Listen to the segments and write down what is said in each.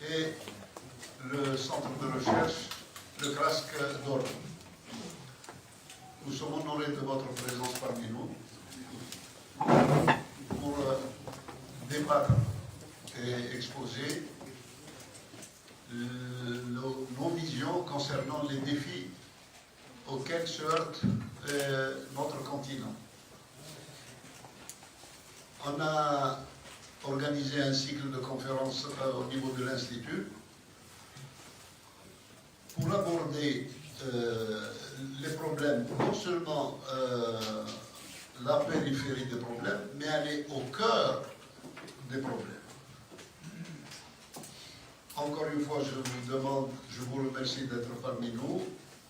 et le centre de recherche, le CRASC d'Orbe. Nous sommes honorés de votre présence parmi nous pour débattre et exposer nos visions concernant les défis auxquels se heurte notre continent. On a organisé un cycle de conférences au niveau de l'Institut pour aborder les problèmes, non seulement la périphérie des problèmes, mais aller au cœur des problèmes. Encore une fois, je vous remercie d'être parmi nous.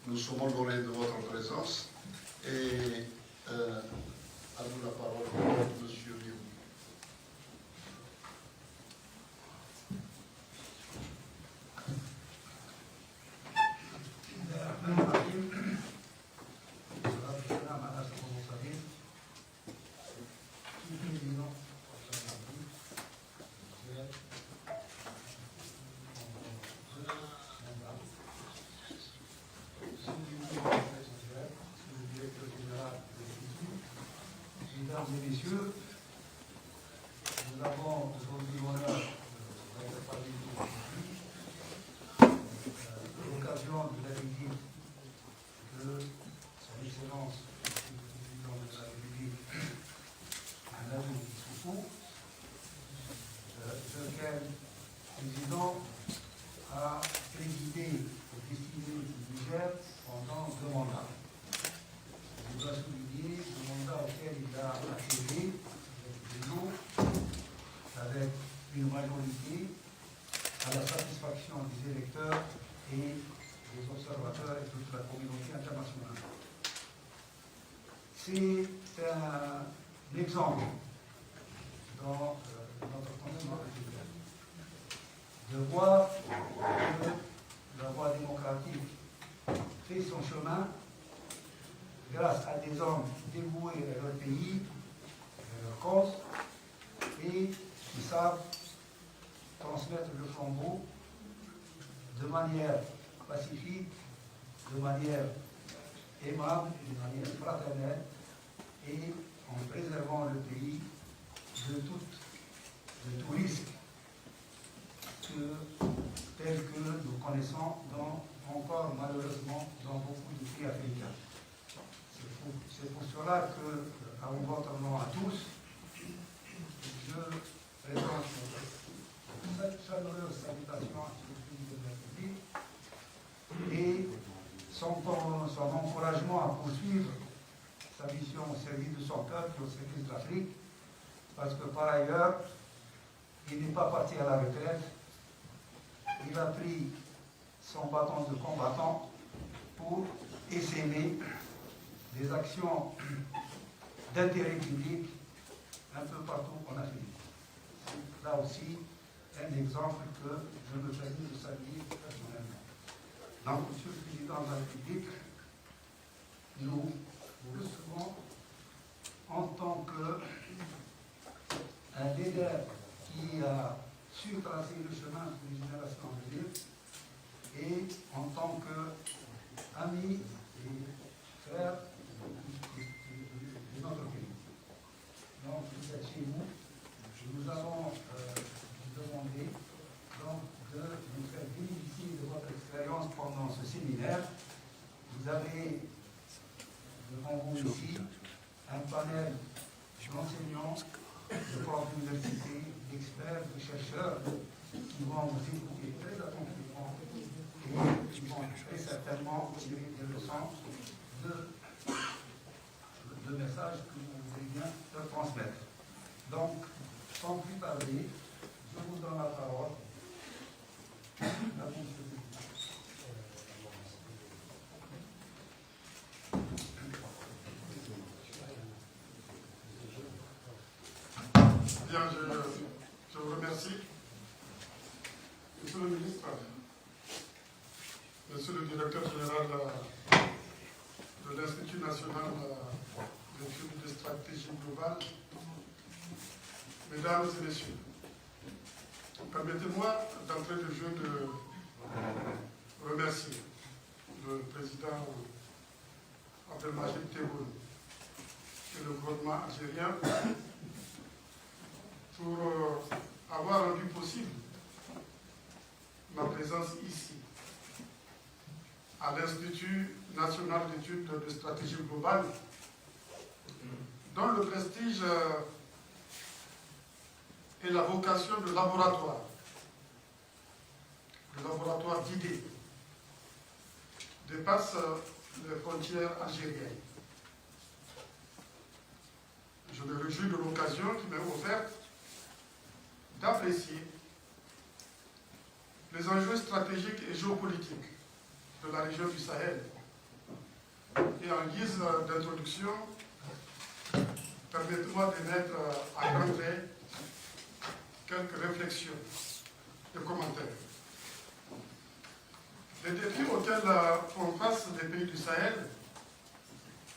Nous sommes honorés de votre présence. Et à vous la parole, Monsieur Léon. Mesdames et messieurs, nous avons aujourd'hui l'honneur d'être parmi vous aujourd'hui. L'occasion de la visite de son Excellence, le Président de la République, Mahamadou Issoufou, lequel Président a présidé au destiné du Niger pendant 2 mandats. Je dois souligner le mandat auquel il a accédé avec une majorité à la satisfaction des électeurs et des observateurs et toute la communauté internationale. C'est un exemple dans notre continent africain de voir que la voie démocratique fait son chemin grâce à des hommes dévoués à leur pays, à leur cause, et qui savent transmettre le flambeau de manière pacifique, de manière aimable, de manière fraternelle, et en préservant le pays de tout risque tel que nous connaissons encore malheureusement dans beaucoup de pays africains. C'est pour cela que, à votre nom à tous, je présente cette chaleureuse salutation à ce président de la République et son encouragement à poursuivre sa mission au service de son peuple, au service de l'Afrique, parce que par ailleurs, il n'est pas parti à la retraite, il a pris son bâton de combattant pour essaimer des actions d'intérêt public un peu partout en Afrique. C'est là aussi un exemple que je me permets de saluer personnellement. Donc, Monsieur le Président de la République, nous vous recevons en tant qu'un leader qui a su tracer le chemin pour les générations à venir et en tant qu'ami et frère de notre pays. Donc, vous êtes chez vous. Nous allons vous demander donc, de nous faire bénéficier de votre expérience pendant ce séminaire. Vous avez devant vous ici un panel d'enseignants, de profs d'université, d'experts, de chercheurs qui vont vous écouter très attentivement et qui vont très certainement tirer des leçons de messages que vous voudrez bien leur transmettre. Donc, sans plus tarder, je vous donne la parole. Bien, je vous remercie. Monsieur le ministre, Monsieur le directeur général de l'Institut national d'études de stratégie globale, Mesdames et Messieurs, Permettez-moi d'entrer de jeu de remercier le président Abdelmajid Tebboune et le gouvernement algérien pour avoir rendu possible ma présence ici, à l'Institut national d'études de stratégie globale, dont le prestige et la vocation de laboratoire d'idées, dépasse les frontières algériennes. Je me réjouis de l'occasion qui m'est offerte d'apprécier les enjeux stratégiques et géopolitiques de la région du Sahel. Et en guise d'introduction, permettez-moi de mettre à grands traits quelques réflexions et commentaires. Les défis auxquels font face les pays du Sahel,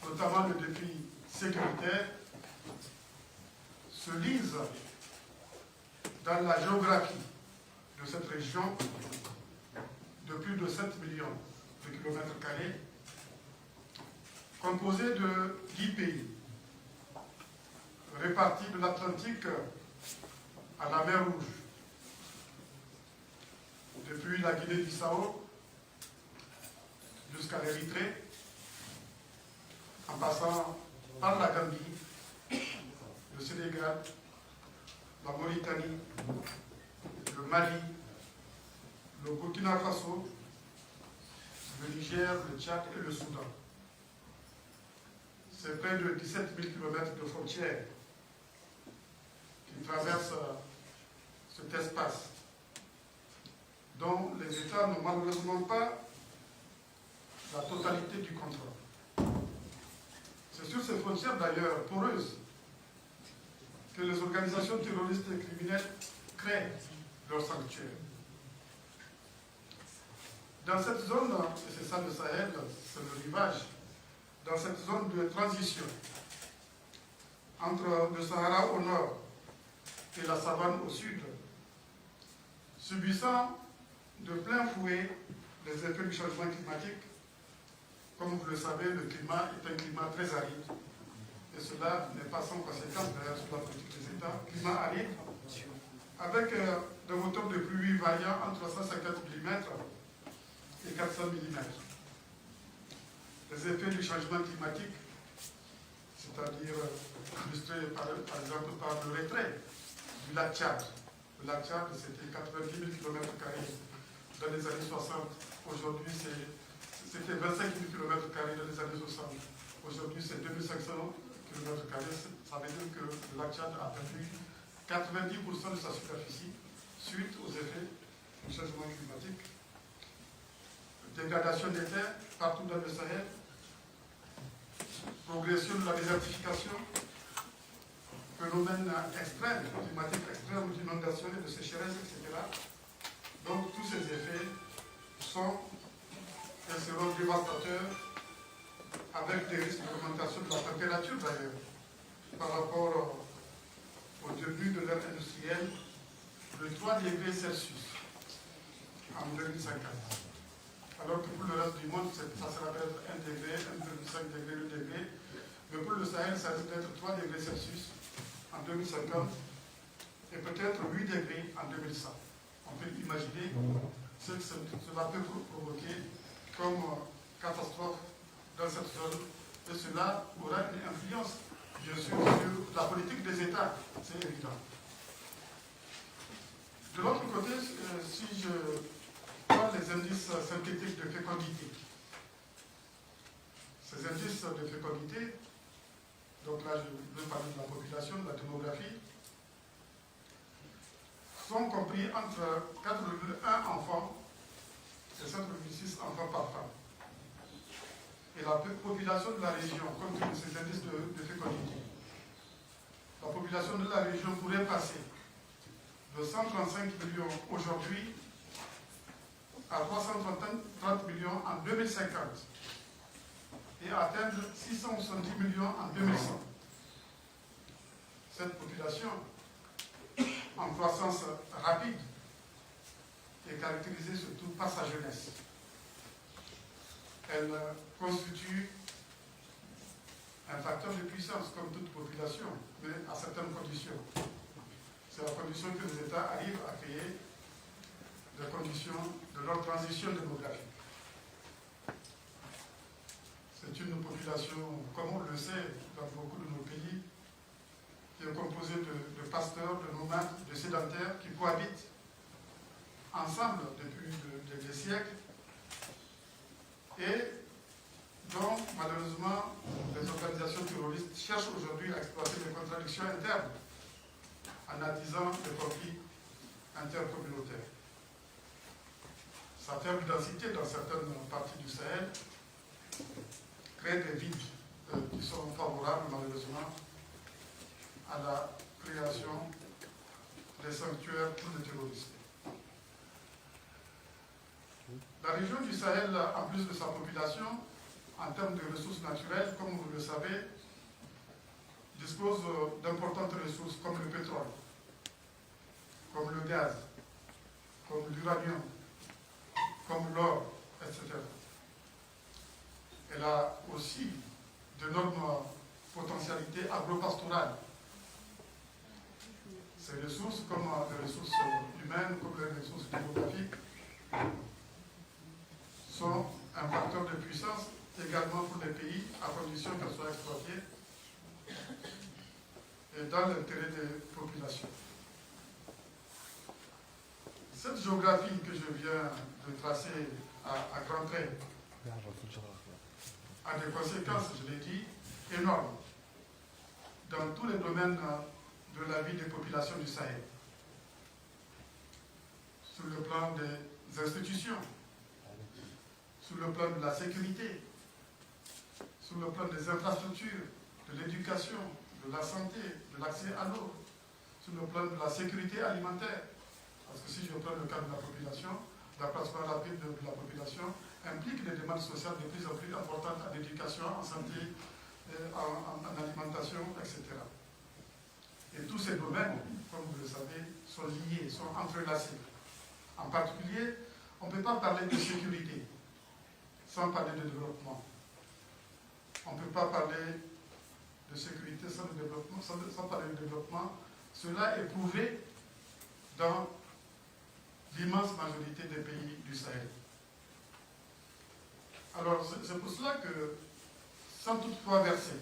notamment le défi sécuritaire, se lisent dans la géographie de cette région de plus de 7 millions de kilomètres carrés, composée de 10 pays, répartis de l'Atlantique à la mer Rouge, depuis la Guinée-Bissau jusqu'à l'Érythrée, en passant par la Gambie, le Sénégal, la Mauritanie, le Mali, le Burkina Faso, le Niger, le Tchad et le Soudan. C'est près de 17 000 km de frontières qui traversent cet espace, dont les États n'ont malheureusement pas la totalité du contrôle. C'est sur ces frontières d'ailleurs poreuses que les organisations terroristes et criminelles créent leur sanctuaire. Dans cette zone, et c'est ça le Sahel, c'est le rivage, dans cette zone de transition entre le Sahara au nord et la savane au sud, subissant de plein fouet les effets du changement climatique. Comme vous le savez, le climat est un climat très aride, et cela n'est pas sans conséquence d'ailleurs sur la politique des États. Climat aride, avec des moteurs de pluie variant entre 150 mm et 400 mm. Les effets du changement climatique, c'est-à-dire illustrés par exemple par le retrait du lac Tchad. Le lac Tchad, c'était 90 000 km² dans les années 60. Aujourd'hui, c'était 25 000 km² dans les années 60. Aujourd'hui, c'est 2500 km². Ça veut dire que le lac Tchad a perdu 90% de sa superficie suite aux effets du changement climatique. Dégradation des terres partout dans le Sahel, progression de la désertification, phénomènes extrêmes, climatiques extrêmes, d'inondations et de sécheresse, etc. Donc tous ces effets sont et seront dévastateurs, avec des risques d'augmentation de la température d'ailleurs, par rapport au début de l'ère industrielle, de 3 degrés Celsius en 2050. Alors que pour le reste du monde, ça sera peut-être 1 degré, 1,5 degré, 2 degrés. Mais pour le Sahel, ça risque d'être 3 degrés Celsius en 2050 et peut-être 8 degrés en 2100. On peut imaginer ce que cela peut provoquer comme catastrophe dans cette zone. Et cela aura une influence, bien sûr, sur la politique des États, c'est évident. De l'autre côté, si je prends les indices synthétiques de fécondité, ces indices de fécondité, donc là je vais parler de la population, de la démographie, sont compris entre 4,1 enfants et 7,6 enfants par femme. Et la population de la région, compte tenu de ces indices de fécondité, la population de la région pourrait passer de 135 millions aujourd'hui à 330 millions en 2050 et atteindre 670 millions en 2100. Cette population, en croissance rapide, est caractérisée surtout par sa jeunesse. Elle constitue un facteur de puissance, comme toute population, mais à certaines conditions. C'est la condition que les États arrivent à créer des conditions de leur transition démographique. C'est une population, comme on le sait dans beaucoup de nos pays, qui est composée de pasteurs, de nomades, de sédentaires qui cohabitent ensemble depuis des siècles et dont malheureusement les organisations terroristes cherchent aujourd'hui à exploiter les contradictions internes en attisant des conflits intercommunautaires. Sa faible densité dans certaines parties du Sahel crée des vides qui sont favorables malheureusement à la création des sanctuaires pour les terroristes. La région du Sahel, en plus de sa population, en termes de ressources naturelles, comme vous le savez, dispose d'importantes ressources comme le pétrole, comme le gaz, comme l'uranium, comme l'or, etc. Elle a aussi d'énormes potentialités agropastorales. Ces ressources, comme les ressources humaines, comme les ressources démographiques, sont un facteur de puissance également pour les pays, à condition qu'elles soient exploitées et dans l'intérêt des populations. Cette géographie que je viens de tracer à grands traits a des conséquences, je l'ai dit, énormes dans tous les domaines de la vie des populations du Sahel. Sur le plan des institutions, sur le plan de la sécurité, sur le plan des infrastructures, de l'éducation, de la santé, de l'accès à l'eau, sur le plan de la sécurité alimentaire. Parce que si je prends le cas de la population, l'accroissement rapide de la population implique des demandes sociales de plus en plus importantes en éducation, en santé, en alimentation, etc. Et tous ces domaines, comme vous le savez, sont liés, sont entrelacés. En particulier, on ne peut pas parler de sécurité sans parler de développement. On ne peut pas parler de sécurité sans parler de développement. Cela est prouvé dans l'immense majorité des pays du Sahel. Alors, c'est pour cela que, sans toutefois verser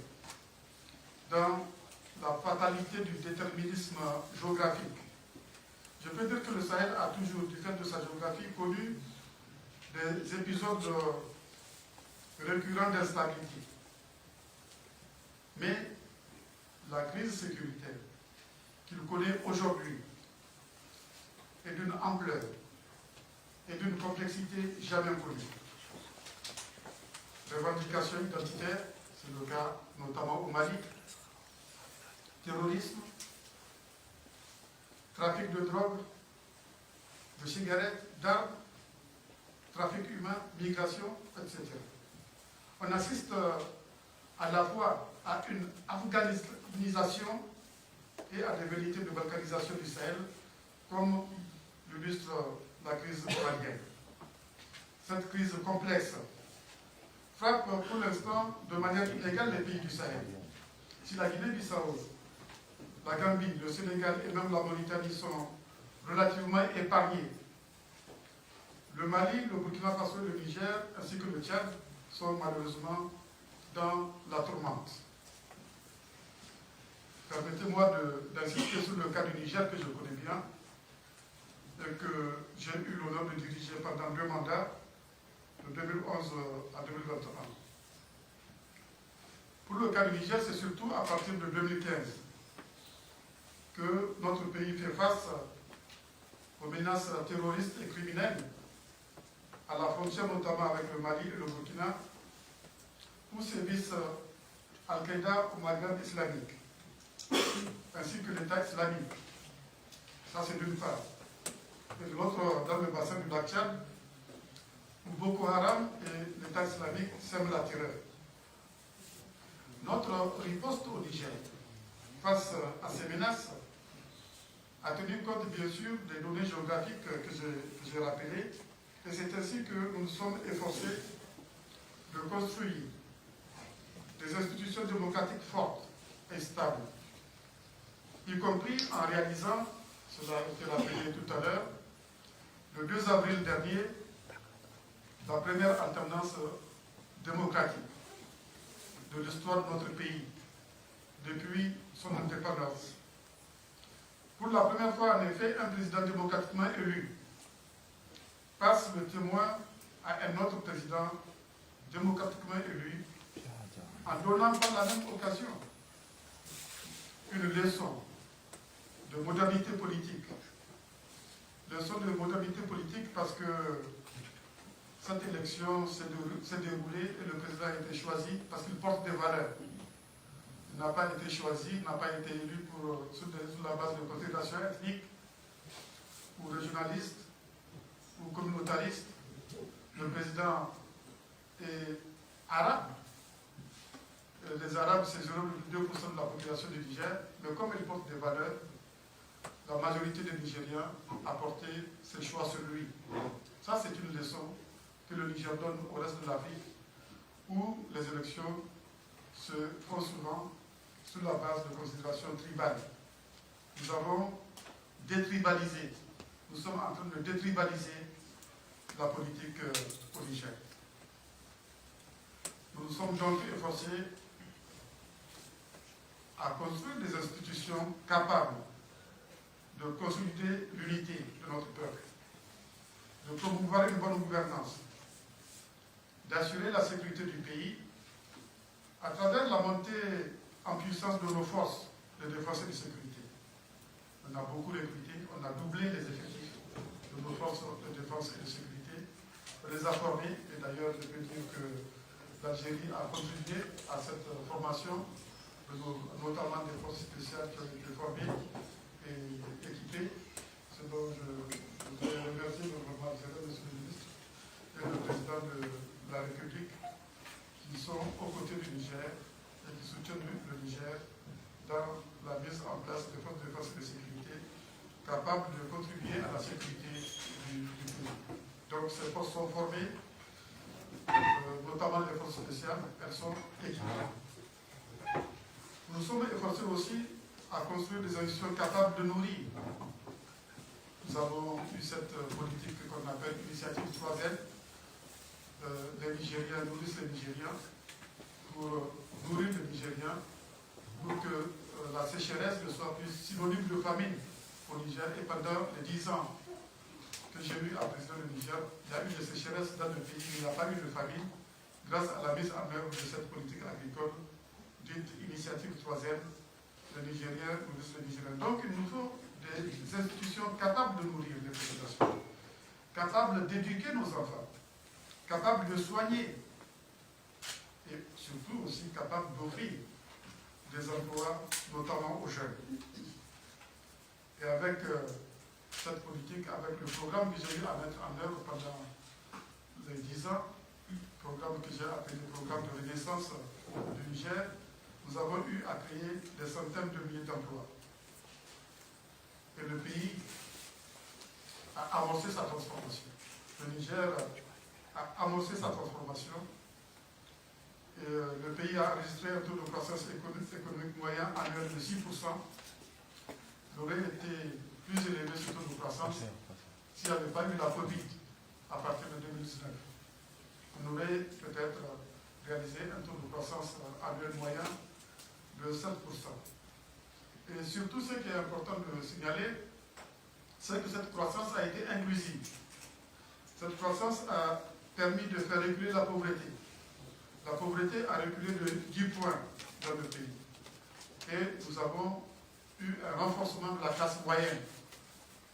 dans la fatalité du déterminisme géographique, je peux dire que le Sahel a toujours, du fait de sa géographie, connu des épisodes récurrents d'instabilité. Mais la crise sécuritaire qu'il connaît aujourd'hui est d'une ampleur et d'une complexité jamais connue. Revendications identitaires, c'est le cas notamment au Mali, terrorisme, trafic de drogue, de cigarettes, d'armes, trafic humain, migration, etc. On assiste à la fois à une afghanisation et à des velléités de balkanisation du Sahel, comme l'illustre la crise malienne. Cette crise complexe frappe pour l'instant de manière inégale les pays du Sahel. Si la Guinée-Bissau, la Gambie, le Sénégal et même la Mauritanie sont relativement épargnés, le Mali, le Burkina Faso et le Niger, ainsi que le Tchad, sont malheureusement dans la tourmente. Permettez-moi d'insister sur le cas du Niger que je connais bien et que j'ai eu l'honneur de diriger pendant 2 mandats, de 2011 à 2021. Pour le cas du Niger, c'est surtout à partir de 2015 que notre pays fait face aux menaces terroristes et criminelles à la frontière notamment avec le Mali et le Burkina, où sévissent Al-Qaïda au Maghreb islamique, ainsi que l'État islamique. Ça, c'est d'une part. Et de l'autre, dans le bassin du lac Tchad, où Boko Haram et l'État islamique sèment la terreur. Notre riposte au Niger face à ces menaces a tenu compte bien sûr des données géographiques que j'ai rappelées, et c'est ainsi que nous nous sommes efforcés de construire des institutions démocratiques fortes et stables, y compris en réalisant, cela a été rappelé tout à l'heure, le 2 avril dernier, la première alternance démocratique de l'histoire de notre pays depuis son indépendance. Pour la première fois, en effet, un président démocratiquement élu passe le témoin à un autre président démocratiquement élu en donnant par la même occasion une leçon de modernité politique. Leçon de modernité politique parce que cette élection s'est déroulée et le président a été choisi parce qu'il porte des valeurs. Il n'a pas été choisi, il n'a pas été élu sur la base de considérations ethniques ou régionalistes ou communautaristes. Le président est arabe. Les Arabes, c'est 0,2% de la population du Niger, mais comme il porte des valeurs, la majorité des Nigériens a porté ses choix sur lui. Ça, c'est une leçon que le Niger donne au reste de l'Afrique, où les élections se font souvent sur la base de considérations tribales. Nous avons détribalisé, nous sommes en train de détribaliser la politique au Niger. Nous nous sommes donc efforcés à construire des institutions capables de consolider l'unité de notre peuple, de promouvoir une bonne gouvernance, d'assurer la sécurité du pays à travers la montée en puissance de nos forces de défense et de sécurité. On a beaucoup recruté, on a doublé les effectifs de nos forces de défense et de sécurité, on les a formés, et d'ailleurs je peux dire que l'Algérie a contribué à cette formation, notamment des forces spéciales qui ont été formées et équipées, ce dont je voudrais remercier le gouvernement algérien, monsieur le ministre, et le président de la République, qui sont aux côtés du Niger et qui soutiennent le Niger dans la mise en place des forces de défense et de sécurité capables de contribuer à la sécurité du pays. Donc ces forces sont formées, notamment les forces spéciales, elles sont équipées. Nous sommes efforcés aussi à construire des institutions capables de nourrir. Nous avons eu cette politique qu'on appelle initiative 3N. Les Nigériens nourrissent les Nigériens pour nourrir les Nigériens, pour que la sécheresse ne soit plus synonyme de famine au Niger. Et pendant les 10 ans que j'ai eu à présider le Niger, il y a eu des sécheresses dans le pays, mais il n'y a pas eu de famine grâce à la mise en œuvre de cette politique agricole dite initiative 3M. Les Nigériens nourrissent les Nigériens. Donc il nous faut des institutions capables de nourrir les populations, capables d'éduquer nos enfants, capables de soigner et surtout aussi capables d'offrir des emplois, notamment aux jeunes. Et avec cette politique, avec le programme que j'ai eu à mettre en œuvre pendant les 10 ans, programme que j'ai appelé le programme de renaissance du Niger, nous avons eu à créer des centaines de milliers d'emplois. Et le pays a amorcé sa transformation. Le Niger a amorcé sa transformation. Et le pays a enregistré un taux de croissance économique moyen annuel de 6%. Il aurait été plus élevé ce taux de croissance s'il n'y avait pas eu la Covid à partir de 2019. On aurait peut-être réalisé un taux de croissance annuel moyen de 7%. Et surtout, ce qui est important de signaler, c'est que cette croissance a été inclusive. Cette croissance a permis de faire reculer la pauvreté. La pauvreté a reculé de 10 points dans le pays. Et nous avons eu un renforcement de la classe moyenne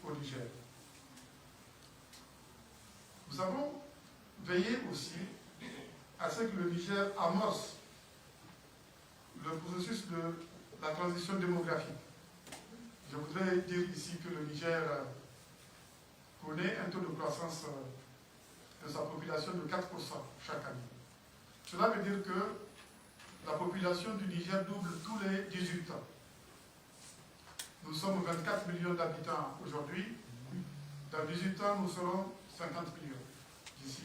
au Niger. Nous avons veillé aussi à ce que le Niger amorce le processus de la transition démographique. Je voudrais dire ici que le Niger connaît un taux de croissance de sa population de 4% chaque année. Cela veut dire que la population du Niger double tous les 18 ans. Nous sommes 24 millions d'habitants aujourd'hui. Dans 18 ans, nous serons 50 millions. D'ici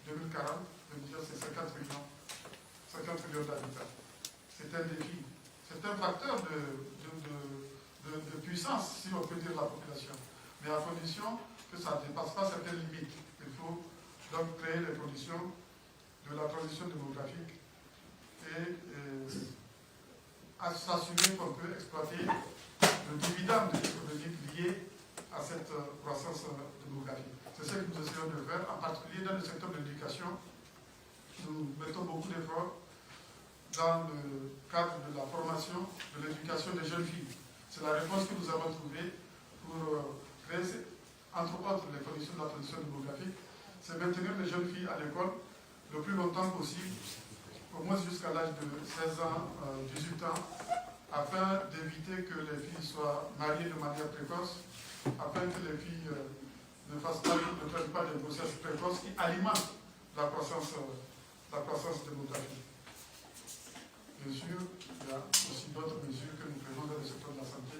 2040, le Niger, c'est 50 millions d'habitants. C'est un défi. C'est un facteur de puissance, si on peut dire, la population. Mais à condition que ça ne dépasse pas certaines limites. Il faut donc créer les conditions de la transition démographique et s'assurer qu'on peut exploiter le dividende économique lié à cette croissance démographique. C'est ce que nous essayons de faire, en particulier dans le secteur de l'éducation. Nous mettons beaucoup d'efforts dans le cadre de la formation, de l'éducation des jeunes filles. C'est la réponse que nous avons trouvée pour créer, entre autres, les conditions de la transition démographique. C'est maintenir les jeunes filles à l'école le plus longtemps possible, au moins jusqu'à l'âge de 16 ans, 18 ans, afin d'éviter que les filles soient mariées de manière précoce, afin que les filles ne prennent pas des grossesses précoces qui alimentent la croissance démographique. Bien sûr, il y a aussi d'autres mesures que nous prenons dans le secteur de la santé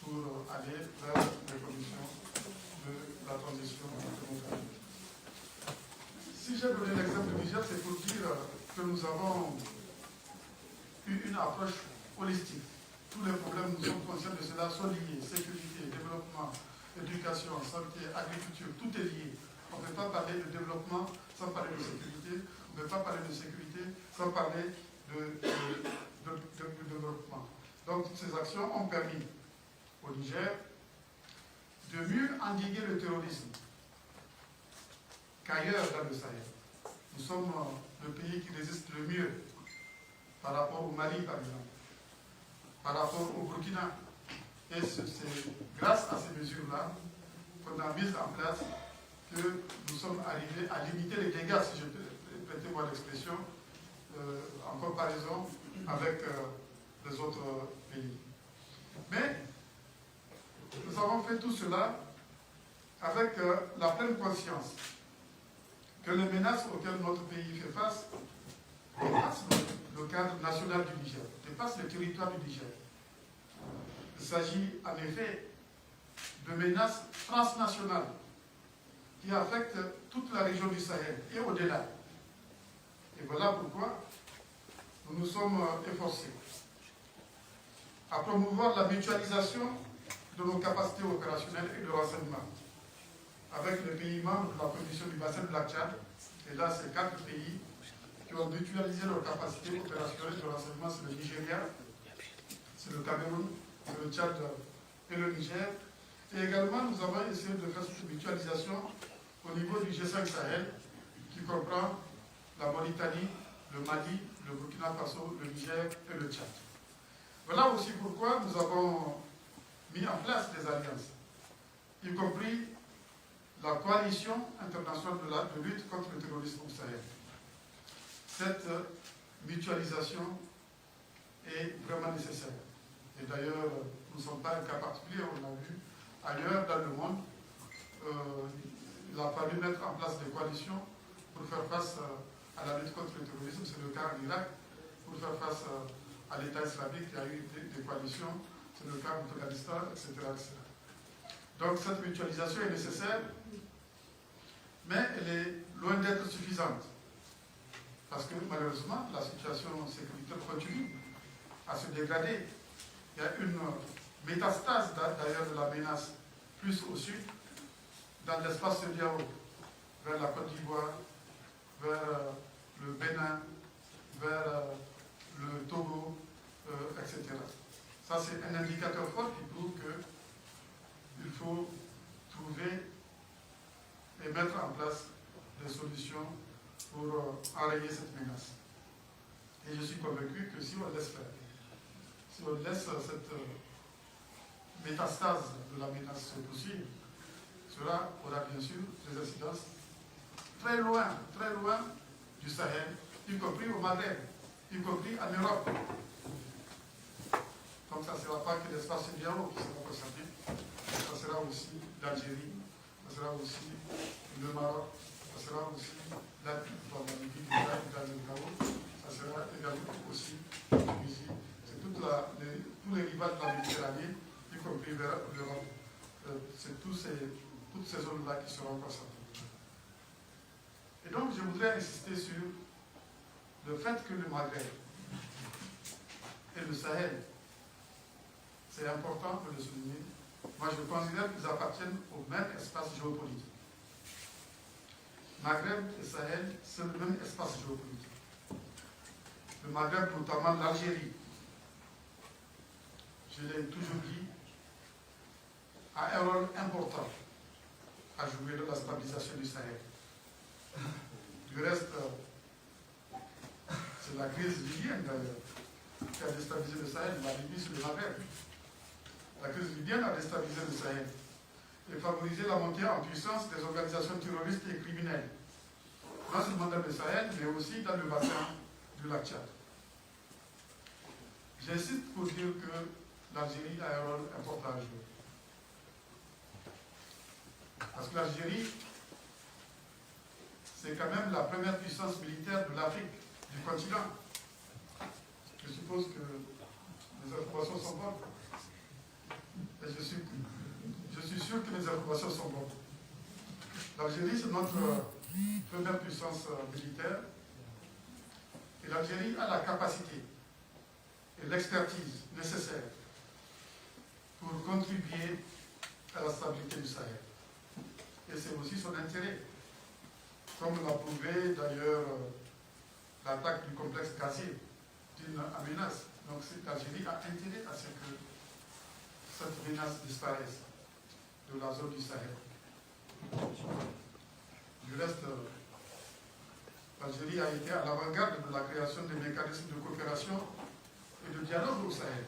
pour aller vers les conditions de la transition démographique. Si j'ai donné l'exemple du Niger, c'est pour dire que nous avons eu une approche holistique. Tous les problèmes, nous sommes conscients de cela, sont liés. Sécurité, développement, éducation, santé, agriculture, tout est lié. On ne peut pas parler de développement sans parler de sécurité. On ne peut pas parler de sécurité sans parler de développement. Donc, toutes ces actions ont permis au Niger de mieux endiguer le terrorisme qu'ailleurs dans le Sahel. Nous sommes le pays qui résiste le mieux par rapport au Mali, par exemple, par rapport au Burkina. Et c'est grâce à ces mesures-là qu'on a mises en place que nous sommes arrivés à limiter les dégâts, si je peux prêter-moi l'expression, en comparaison avec les autres pays. Mais nous avons fait tout cela avec la pleine conscience que les menaces auxquelles notre pays fait face dépassent le cadre national du Niger, dépassent le territoire du Niger. Il s'agit en effet de menaces transnationales qui affectent toute la région du Sahel et au-delà. Et voilà pourquoi nous nous sommes efforcés à promouvoir la mutualisation de nos capacités opérationnelles et de renseignement avec les pays membres de la Commission du bassin de Lac-Tchad. Et là, c'est 4 pays qui ont mutualisé leurs capacités opérationnelles de renseignement. C'est le Nigeria, c'est le Cameroun, c'est le Tchad et le Niger. Et également, nous avons essayé de faire cette mutualisation au niveau du G5 Sahel, qui comprend la Mauritanie, le Mali, le Burkina Faso, le Niger et le Tchad. Voilà aussi pourquoi nous avons mis en place des alliances, y compris la coalition internationale de lutte contre le terrorisme au Sahel. Cette mutualisation est vraiment nécessaire. Et d'ailleurs, nous ne sommes pas un cas particulier, on l'a vu ailleurs dans le monde. Il a fallu mettre en place des coalitions pour faire face à la lutte contre le terrorisme. C'est le cas en Irak. Pour faire face à l'État islamique, il y a eu des coalitions. C'est le cas en Afghanistan, etc., etc. Donc cette mutualisation est nécessaire, mais elle est loin d'être suffisante. Parce que malheureusement, la situation sécuritaire continue à se dégrader. Il y a une métastase d'ailleurs de la menace plus au sud, dans l'espace CEDEAO, vers la Côte d'Ivoire, vers le Bénin, vers le Togo, etc. Ça, c'est un indicateur fort qui prouve qu'il faut trouver et mettre en place des solutions pour enrayer cette menace. Et je suis convaincu que si on laisse faire, si on laisse cette métastase de la menace se poursuivre, cela aura bien sûr des incidences très loin du Sahel, y compris au Maghreb, y compris en Europe. Donc ça ne sera pas que l'espace CEDEAO qui sera concerné, ça sera aussi l'Algérie, ça sera aussi le Maroc, ça sera aussi la Libye, ça sera également aussi la Tunisie. C'est tous tous les rivales de la Méditerranée, y compris vers l'Europe. C'est toutes ces zones-là qui seront concernées. Et donc, je voudrais insister sur le fait que le Maghreb et le Sahel, c'est important de le souligner, moi je considère qu'ils appartiennent au même espace géopolitique. Maghreb et Sahel, c'est le même espace géopolitique. Le Maghreb, notamment l'Algérie, je l'ai toujours dit, a un rôle important à jouer dans la stabilisation du Sahel. Du reste, c'est la crise libyenne d'ailleurs qui a déstabilisé le Sahel. La Libye sur le Maghreb. La crise libyenne a déstabilisé le Sahel et favorisé la montée en puissance des organisations terroristes et criminelles, non seulement dans le Sahel, mais aussi dans le bassin du lac Tchad. J'insiste pour dire que l'Algérie a un rôle important à jouer. Parce que l'Algérie, c'est quand même la première puissance militaire de l'Afrique, du continent. Je suppose que les informations sont bonnes. Et je suis sûr que les informations sont bonnes. L'Algérie, c'est notre première puissance militaire. Et l'Algérie a la capacité et l'expertise nécessaires pour contribuer à la stabilité du Sahel. Et c'est aussi son intérêt. Comme l'a prouvé d'ailleurs l'attaque du complexe gazier d'une menace. Donc l'Algérie a intérêt à ce que cette menace disparaisse de la zone du Sahel. Du reste, l'Algérie a été à l'avant-garde de la création des mécanismes de coopération et de dialogue au Sahel.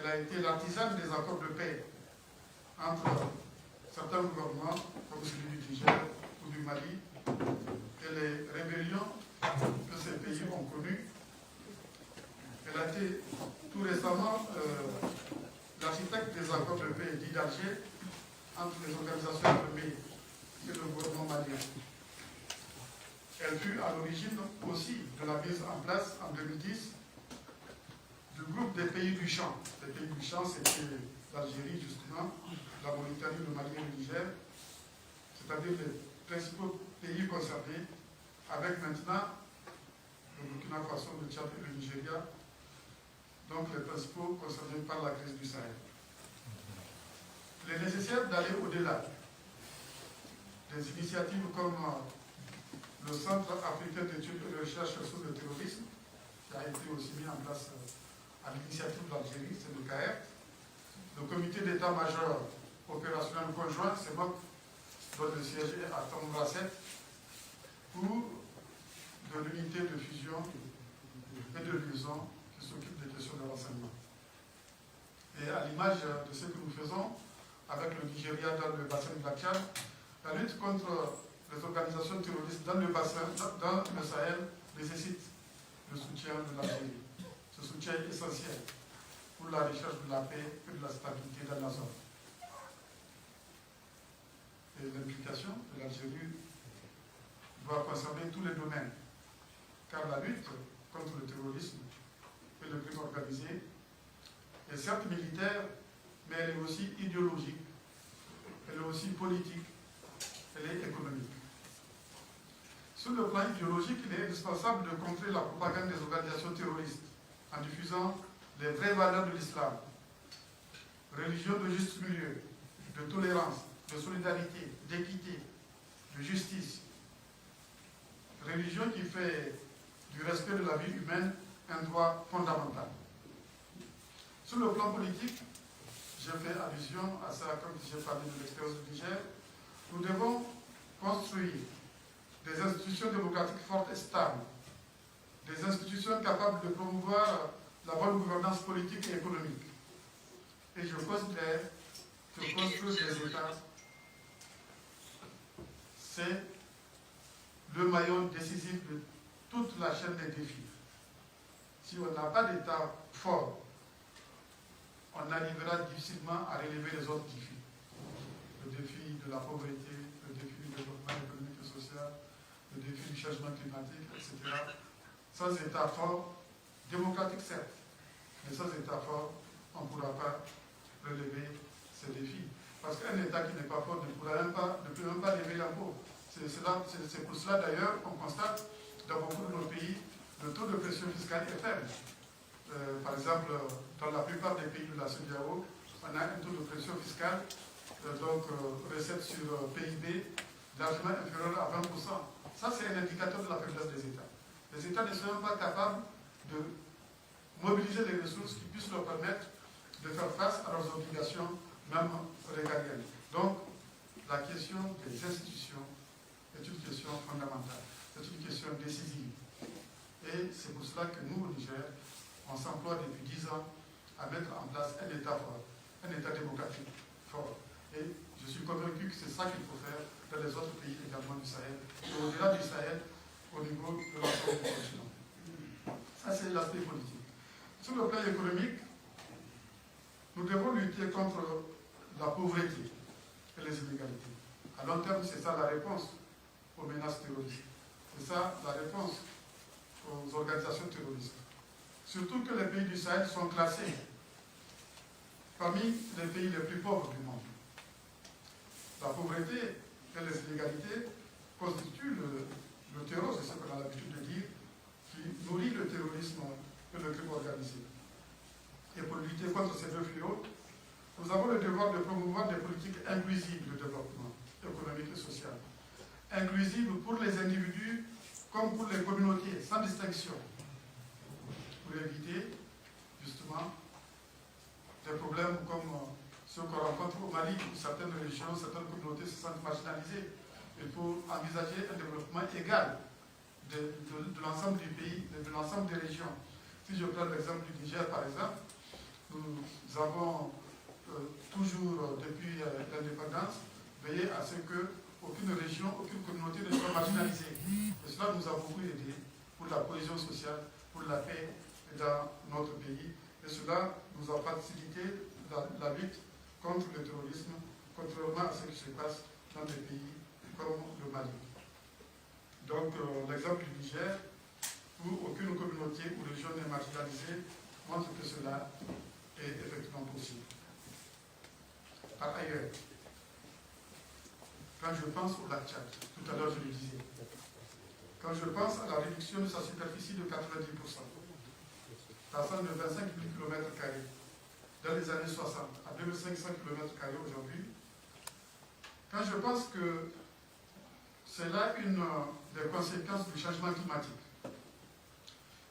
Elle a été l'artisane des accords de paix entre certains gouvernements, comme celui du Niger ou du Mali, et les rébellions que ces pays ont connues. Elle a été tout récemment l'architecte des accords de paix dits d'Alger entre les organisations armées et le gouvernement malien. Elle fut à l'origine aussi de la mise en place en 2010 du groupe des pays du champ. Les pays du champ, c'était l'Algérie justement, la Mauritanie, le Mali et le Niger, c'est-à-dire les principaux pays concernés, avec maintenant le Burkina Faso, le Tchad et le Nigeria, donc les principaux concernés par la crise du Sahel. Il est nécessaire d'aller au-delà des initiatives comme le Centre africain d'études et de recherche sur le terrorisme, qui a été aussi mis en place à l'initiative d'Algérie, c'est le CAERT, le comité d'état-major opérationnel conjoint, c'est moi qui dois le siéger à Tamboura 7, ou de l'unité de fusion et de liaison qui s'occupe des questions de renseignement. Et à l'image de ce que nous faisons avec le Nigeria dans le bassin du lac Tchad, la lutte contre les organisations terroristes dans le bassin, dans le Sahel, nécessite le soutien de l'Algérie. Ce soutien est essentiel pour la recherche de la paix et de la stabilité dans la zone. Et l'implication de l'Algérie doit concerner tous les domaines, car la lutte contre le terrorisme et le crime organisé est certes militaire, mais elle est aussi idéologique, elle est aussi politique, elle est économique. Sur le plan idéologique, il est indispensable de contrer la propagande des organisations terroristes en diffusant les vraies valeurs de l'islam, religion de juste milieu, de tolérance, de solidarité, d'équité, de justice. Religion qui fait du respect de la vie humaine un droit fondamental. Sur le plan politique, j'ai fait allusion à ça quand j'ai parlé de l'expérience du Niger. Nous devons construire des institutions démocratiques fortes et stables, des institutions capables de promouvoir la bonne gouvernance politique et économique. Et je considère que construire des États, c'est le maillon décisif de toute la chaîne des défis. Si on n'a pas d'État fort, on arrivera difficilement à relever les autres défis. Le défi de la pauvreté, le défi du développement économique et social, le défi du changement climatique, etc. Sans État fort, démocratique certes, mais sans État fort, on ne pourra pas relever ces défis. Parce qu'un État qui n'est pas fort ne peut même pas lever l'impôt. C'est pour cela d'ailleurs qu'on constate dans beaucoup de nos pays, le taux de pression fiscale est faible. Par exemple, dans la plupart des pays de la CEDEAO, on a un taux de pression fiscale, recette sur PIB, largement inférieur à 20%. Ça, c'est un indicateur de la faiblesse des États. Les États ne sont même pas capables de mobiliser les ressources qui puissent leur permettre de faire face à leurs obligations, même régaliennes. Donc, la question des institutions est une question fondamentale, c'est une question décisive. Et c'est pour cela que nous, au Niger, on s'emploie depuis 10 ans à mettre en place un État fort, un État démocratique fort. Et je suis convaincu que c'est ça qu'il faut faire dans les autres pays également du Sahel, et au-delà du Sahel, au niveau de l'ensemble du continent. Ça, c'est l'aspect politique. Sur le plan économique, nous devons lutter contre la pauvreté et les inégalités. À long terme, c'est ça la réponse aux menaces terroristes. C'est ça la réponse aux organisations terroristes. Surtout que les pays du Sahel sont classés parmi les pays les plus pauvres du monde. La pauvreté et les inégalités constituent le terreau, c'est ce qu'on a l'habitude de dire, qui nourrit le terrorisme et le crime organisé. Et pour lutter contre ces deux fléaux, nous avons le devoir de promouvoir des politiques inclusives de développement économique et social. Inclusives pour les individus comme pour les communautés, sans distinction, pour éviter justement des problèmes comme ceux qu'on rencontre au Mali, où certaines régions, certaines communautés se sentent marginalisées. Il faut envisager un développement égal de l'ensemble du pays, de l'ensemble des régions. Si je prends l'exemple du Niger, par exemple, nous avons toujours, depuis l'indépendance, veillé à ce qu'aucune région, aucune communauté ne soit marginalisée. Et cela nous a beaucoup aidé pour la cohésion sociale, pour la paix dans notre pays. Et cela nous a facilité la lutte contre le terrorisme, contrairement à ce qui se passe dans des pays comme le Mali. Donc, l'exemple du Niger, où aucune communauté ou région n'est marginalisée, montre que cela est effectivement possible. Par ailleurs, quand je pense au lac Tchad, tout à l'heure je le disais, quand je pense à la réduction de sa superficie de 90%, passant de 25 000 km² dans les années 60 à 2500 km² aujourd'hui, quand je pense que c'est là une des conséquences du changement climatique,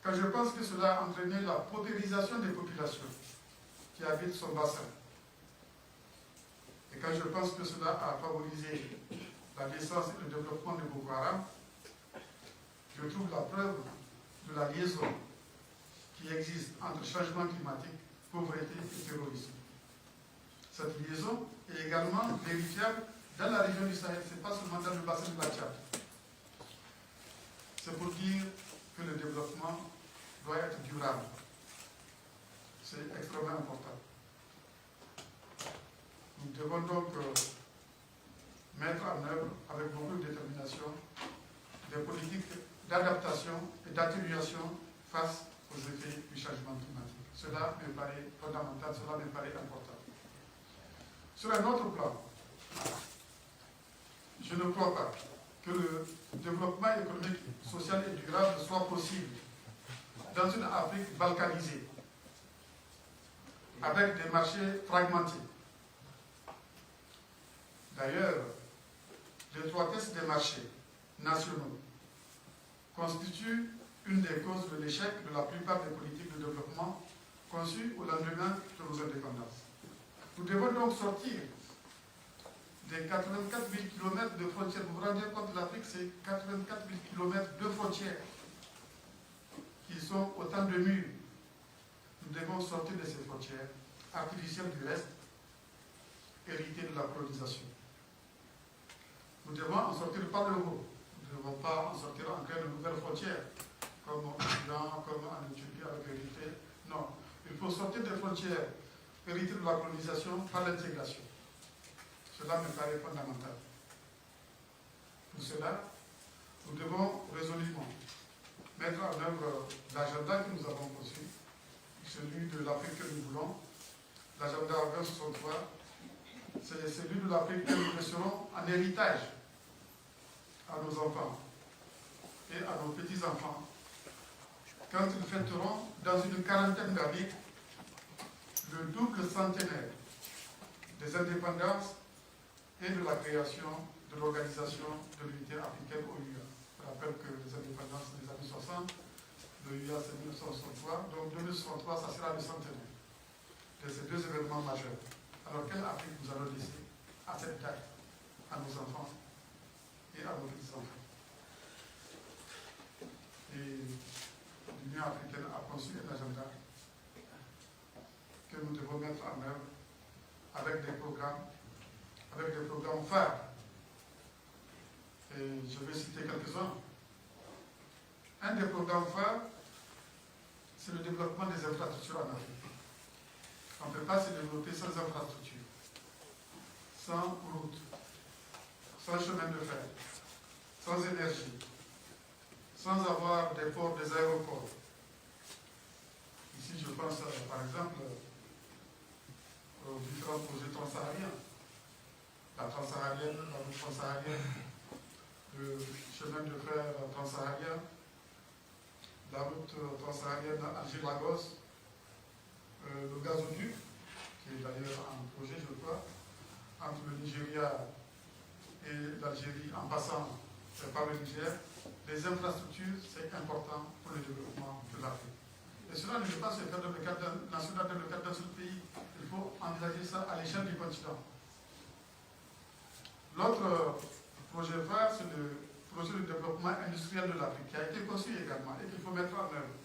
quand je pense que cela a entraîné la paupérisation des populations qui habitent son bassin, et quand je pense que cela a favorisé la naissance et le développement de Boko Haram, je trouve la preuve de la liaison qui existe entre changement climatique, pauvreté et terrorisme. Cette liaison est également vérifiable dans la région du Sahel, ce n'est pas seulement dans le bassin de la Tchad. C'est pour dire que le développement doit être durable. C'est extrêmement important. Nous devons donc mettre en œuvre avec beaucoup de détermination des politiques d'adaptation et d'atténuation face aux effets du changement climatique. Cela me paraît fondamental, cela me paraît important. Sur un autre plan, je ne crois pas que le développement économique, social et durable soit possible dans une Afrique balkanisée, avec des marchés fragmentés. D'ailleurs, l'étroitesse des marchés nationaux constitue une des causes de l'échec de la plupart des politiques de développement conçues au lendemain de nos indépendances. Nous devons donc sortir des 84 000 km de frontières. Vous vous rendez compte, l'Afrique, c'est 84 000 km de frontières qui sont autant de murs. Nous devons sortir de ces frontières artificielles du reste, héritées de la colonisation. Nous devons en sortir par le haut. Nous ne devons pas en sortir en créant de nouvelles frontières, comme au Iran, comme en Éthiopie avec l'Érythrée. Non, il faut sortir des frontières héritées de la colonisation par l'intégration. Cela me paraît fondamental. Pour cela, nous devons résolument mettre en œuvre l'agenda que nous avons conçu, celui de l'Afrique que nous voulons, l'agenda 2063, c'est les cellules de l'Afrique que nous laisserons en héritage à nos enfants et à nos petits-enfants quand ils fêteront dans une quarantaine d'années le double centenaire des indépendances et de la création de l'Organisation de l'Unité africaine OUA. Je rappelle que les indépendances des années 60, l'OUA c'est 1963, donc 2063 ça sera le centenaire de ces deux événements majeurs. Alors quelle Afrique nous allons laisser à cette date à nos enfants et à nos petits-enfants? Et l'Union africaine a conçu un agenda que nous devons mettre en œuvre avec des programmes phares. Et je vais citer quelques-uns. Un des programmes phares, c'est le développement des infrastructures en Afrique. On ne peut pas se développer sans infrastructure, sans route, sans chemin de fer, sans énergie, sans avoir des ports, des aéroports. Ici, je pense par exemple aux différents projets transsahariens. La transsaharienne, la route transsaharienne, le chemin de fer transsaharien, la route transsaharienne Alger-Lagos, le gazoduc, qui est d'ailleurs un projet, je crois, entre le Nigeria et l'Algérie en passant par le Niger. Les infrastructures, c'est important pour le développement de l'Afrique. Et cela ne peut pas se faire dans le cadre national, dans le cadre d'un seul pays. Il faut envisager ça à l'échelle du continent. L'autre projet phare, c'est le projet de développement industriel de l'Afrique, qui a été conçu également et qu'il faut mettre en œuvre.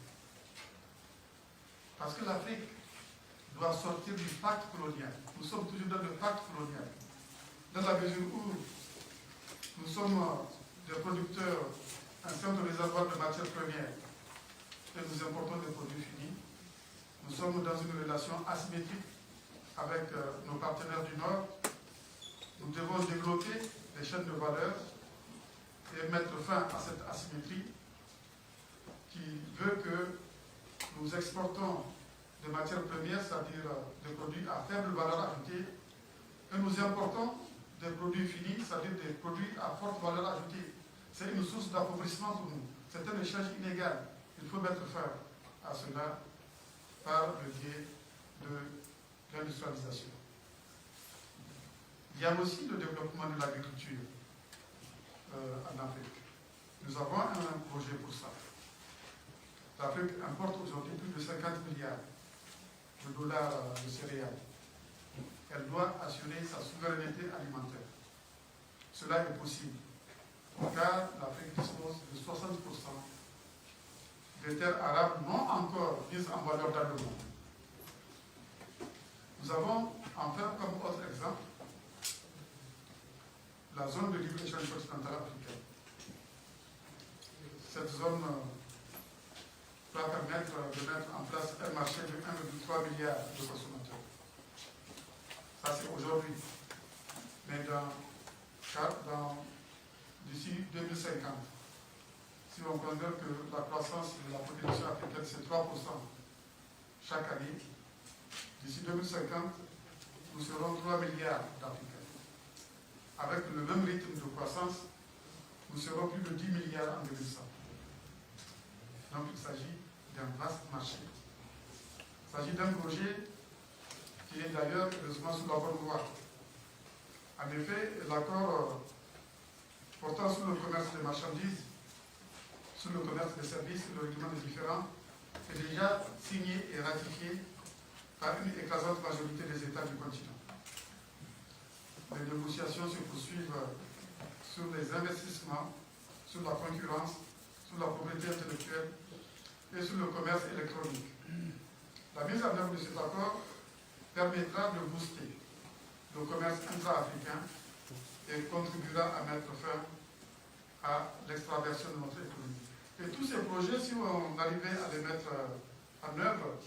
Parce que l'Afrique doit sortir du pacte colonial. Nous sommes toujours dans le pacte colonial. Dans la mesure où nous sommes des producteurs, un certain réservoir de matières premières, et nous importons des produits finis, nous sommes dans une relation asymétrique avec nos partenaires du Nord. Nous devons développer des chaînes de valeur et mettre fin à cette asymétrie qui veut que nous exportons des matières premières, c'est-à-dire des produits à faible valeur ajoutée, et nous importons des produits finis, c'est-à-dire des produits à forte valeur ajoutée. C'est une source d'appauvrissement pour nous. C'est un échange inégal. Il faut mettre fin à cela par le biais de l'industrialisation. Il y a aussi le développement de l'agriculture en Afrique. Nous avons un projet pour ça. L'Afrique importe aujourd'hui plus de 50 milliards de dollars de céréales. Elle doit assurer sa souveraineté alimentaire. Cela est possible, car l'Afrique dispose de 60% des terres arables non encore mises en valeur dans le monde. Nous avons enfin comme autre exemple la zone de libre-échange continentale africaine. Cette zone va permettre de mettre en place un marché de 1,3 milliard de consommateurs. Ça, c'est aujourd'hui. Mais d'ici 2050, si on considère que la croissance de la population africaine, c'est 3% chaque année, d'ici 2050, nous serons 3 milliards d'Africains. Avec le même rythme de croissance, nous serons plus de 10 milliards en 2100. Donc il s'agit d'un vaste marché. Il s'agit d'un projet qui est d'ailleurs heureusement sous la bonne voie. En effet, l'accord portant sur le commerce des marchandises, sur le commerce des services et le règlement des différends est déjà signé et ratifié par une écrasante majorité des États du continent. Les négociations se poursuivent sur les investissements, sur la concurrence, sur la propriété intellectuelle et sur le commerce électronique. La mise en œuvre de cet accord permettra de booster le commerce intra-africain et contribuera à mettre fin à l'extraversion de notre économie. Et tous ces projets, si on arrivait à les mettre en œuvre,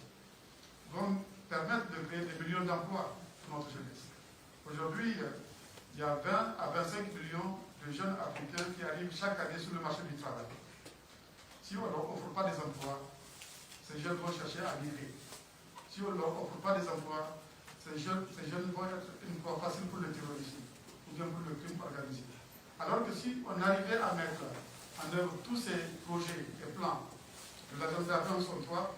vont permettre de créer des millions d'emplois pour notre jeunesse. Aujourd'hui, il y a 20 à 25 millions de jeunes africains qui arrivent chaque année sur le marché du travail. Si on ne leur offre pas des emplois, ces jeunes vont chercher à migrer. Si on ne leur offre pas des emplois, ces jeunes vont être une proie facile pour le terrorisme ou bien pour le crime organisé. Alors que si on arrivait à mettre en œuvre tous ces projets et plans de l'agenda 2063,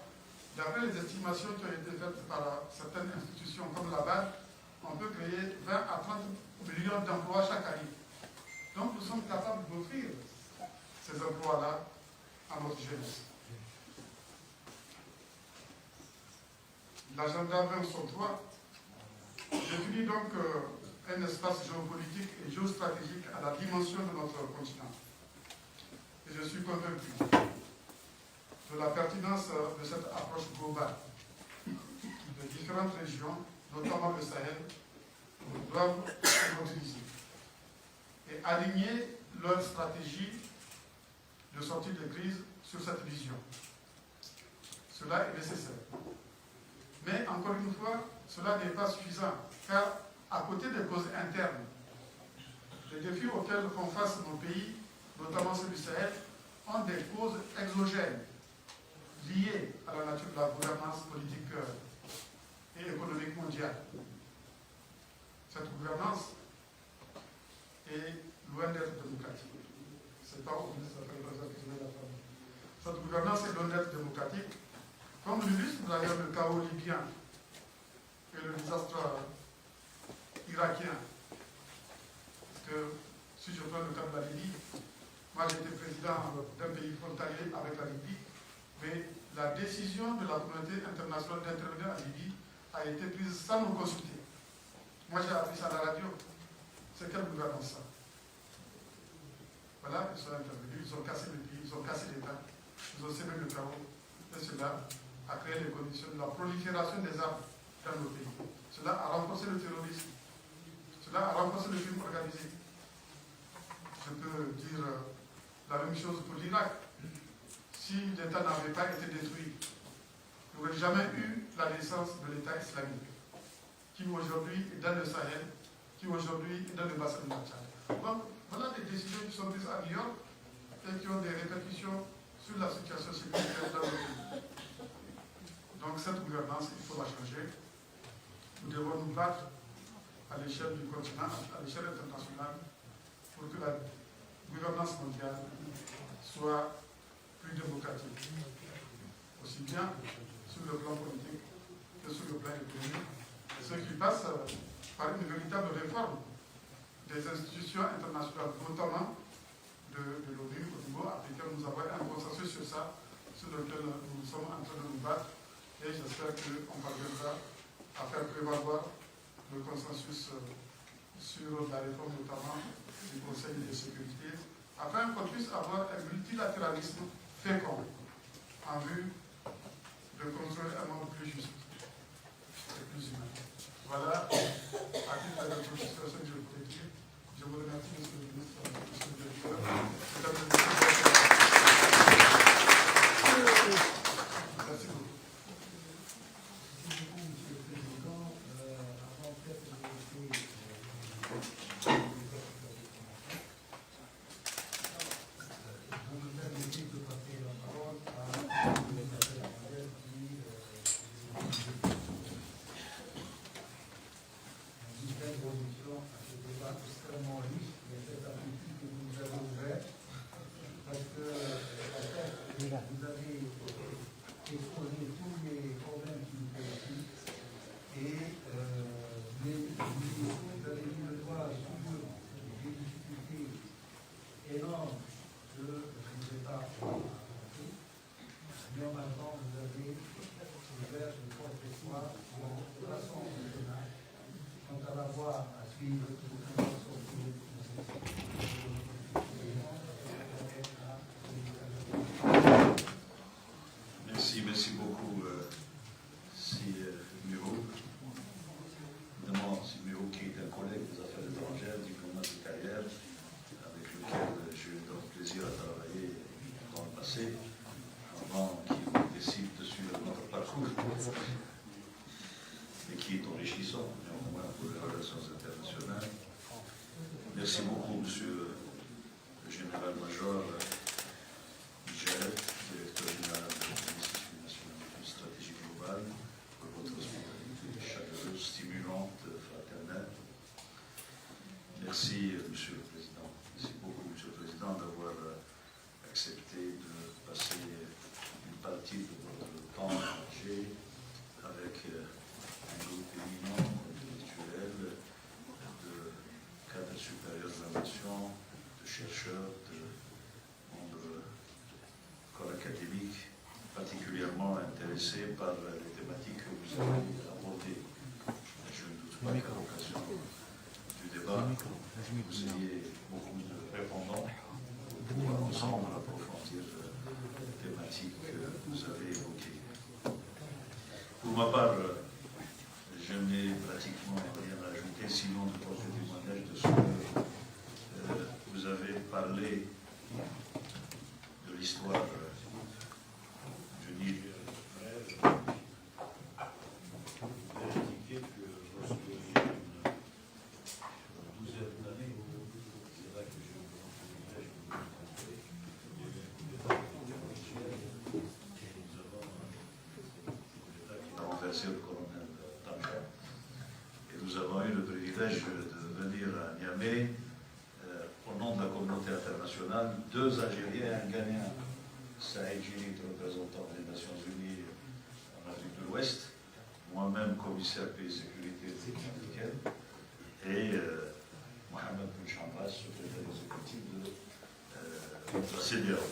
d'après les estimations qui ont été faites par certaines institutions comme la BAD, on peut créer 20 à 30 millions d'emplois chaque année. Donc nous sommes capables d'offrir ces emplois-là à notre jeunesse. L'agenda 2063 définit donc un espace géopolitique et géostratégique à la dimension de notre continent. Et je suis convaincu de la pertinence de cette approche globale. Les différentes régions, notamment le Sahel, doivent se mobiliser et aligner leur stratégie de sortie de crise sur cette vision. Cela est nécessaire. Mais encore une fois, cela n'est pas suffisant, car à côté des causes internes, les défis auxquels font face nos pays, notamment ceux du Sahel, ont des causes exogènes liées à la nature de la gouvernance politique et économique mondiale. Cette gouvernance est loin d'être démocratique. C'est pas au ministre de la famille. Cette gouvernance est loin d'être démocratique, comme l'illustre d'ailleurs le chaos libyen et le désastre irakien. Parce que si je prends le cas de la Libye, moi j'étais président d'un pays frontalier avec la Libye, mais la décision de la communauté internationale d'intervenir en Libye a été prise sans nous consulter. Moi j'ai appris ça à la radio. C'est quelle gouvernance ça? Voilà, ils sont intervenus, ils ont cassé le pays, ils ont cassé l'État, ils ont sémé le chaos. Et cela a créé les conditions de la prolifération des armes dans nos pays. Cela a renforcé le terrorisme. Cela a renforcé le crime organisé. Je peux dire la même chose pour l'Irak. Si l'État n'avait pas été détruit, il n'y aurait jamais eu la naissance de l'État islamique, qui aujourd'hui est dans le Sahel, qui aujourd'hui est dans le bassin de la Tchad. Donc, voilà des décisions qui sont prises à New York et qui ont des répercussions sur la situation sécuritaire dans le pays. Donc, cette gouvernance, il faut la changer. Nous devons nous battre à l'échelle du continent, à l'échelle internationale, pour que la gouvernance mondiale soit plus démocratique, aussi bien sur le plan politique que sur le plan économique, ce qui passe par une véritable réforme des institutions internationales, notamment de l'ONU au niveau africain. Nous avons un consensus sur ça, sur lequel nous sommes en train de nous battre, et j'espère qu'on parviendra à faire prévaloir le consensus sur la réforme notamment du Conseil de sécurité, afin qu'on puisse avoir un multilatéralisme fécond en vue de construire un monde plus juste et plus humain. Voilà, à titre de proposition que je voulais dire. Je vous remercie, Monsieur le ministre, Monsieur le Directeur. Mesdames et messieurs, merci beaucoup. Merci beaucoup, Miro. Évidemment, Miro qui est un collègue des affaires étrangères, diplomate de carrière, avec lequel j'ai eu le plaisir à travailler dans le passé, avant qu'il décide de suivre notre parcours, et qui est enrichissant, néanmoins, pour les relations internationales. Merci beaucoup, Monsieur le Général-Major Michel, directeur général de l'Institut national de stratégie globale, pour votre hospitalité chaleureuse, stimuleuse. accepté de passer une partie de votre temps à Alger avec un groupe éminent d'intellectuels, de cadres supérieurs de la nation, de chercheurs, de membres du corps académique, particulièrement intéressés par les thématiques que vous avez abordées. Je ne doute pas qu'à l'occasion du débat, vous ayez beaucoup de répondants pour pouvoir ensemble approfondir les thématiques que vous avez évoquées. Pour ma part, je n'ai pratiquement rien à ajouter, sinon de porter témoignage de ce que vous avez parlé de l'histoire du Nil. Le colonel Tanja. Et nous avons eu le privilège de venir à Niamey au nom de la communauté internationale, 2 Algériens et un Ghanéen, Saïd Djinit, représentant des Nations Unies en Afrique de l'Ouest, moi-même commissaire paix et sécurité africaine, et Mohamed Ben Chambas, secrétaire exécutif de la CEDEAO.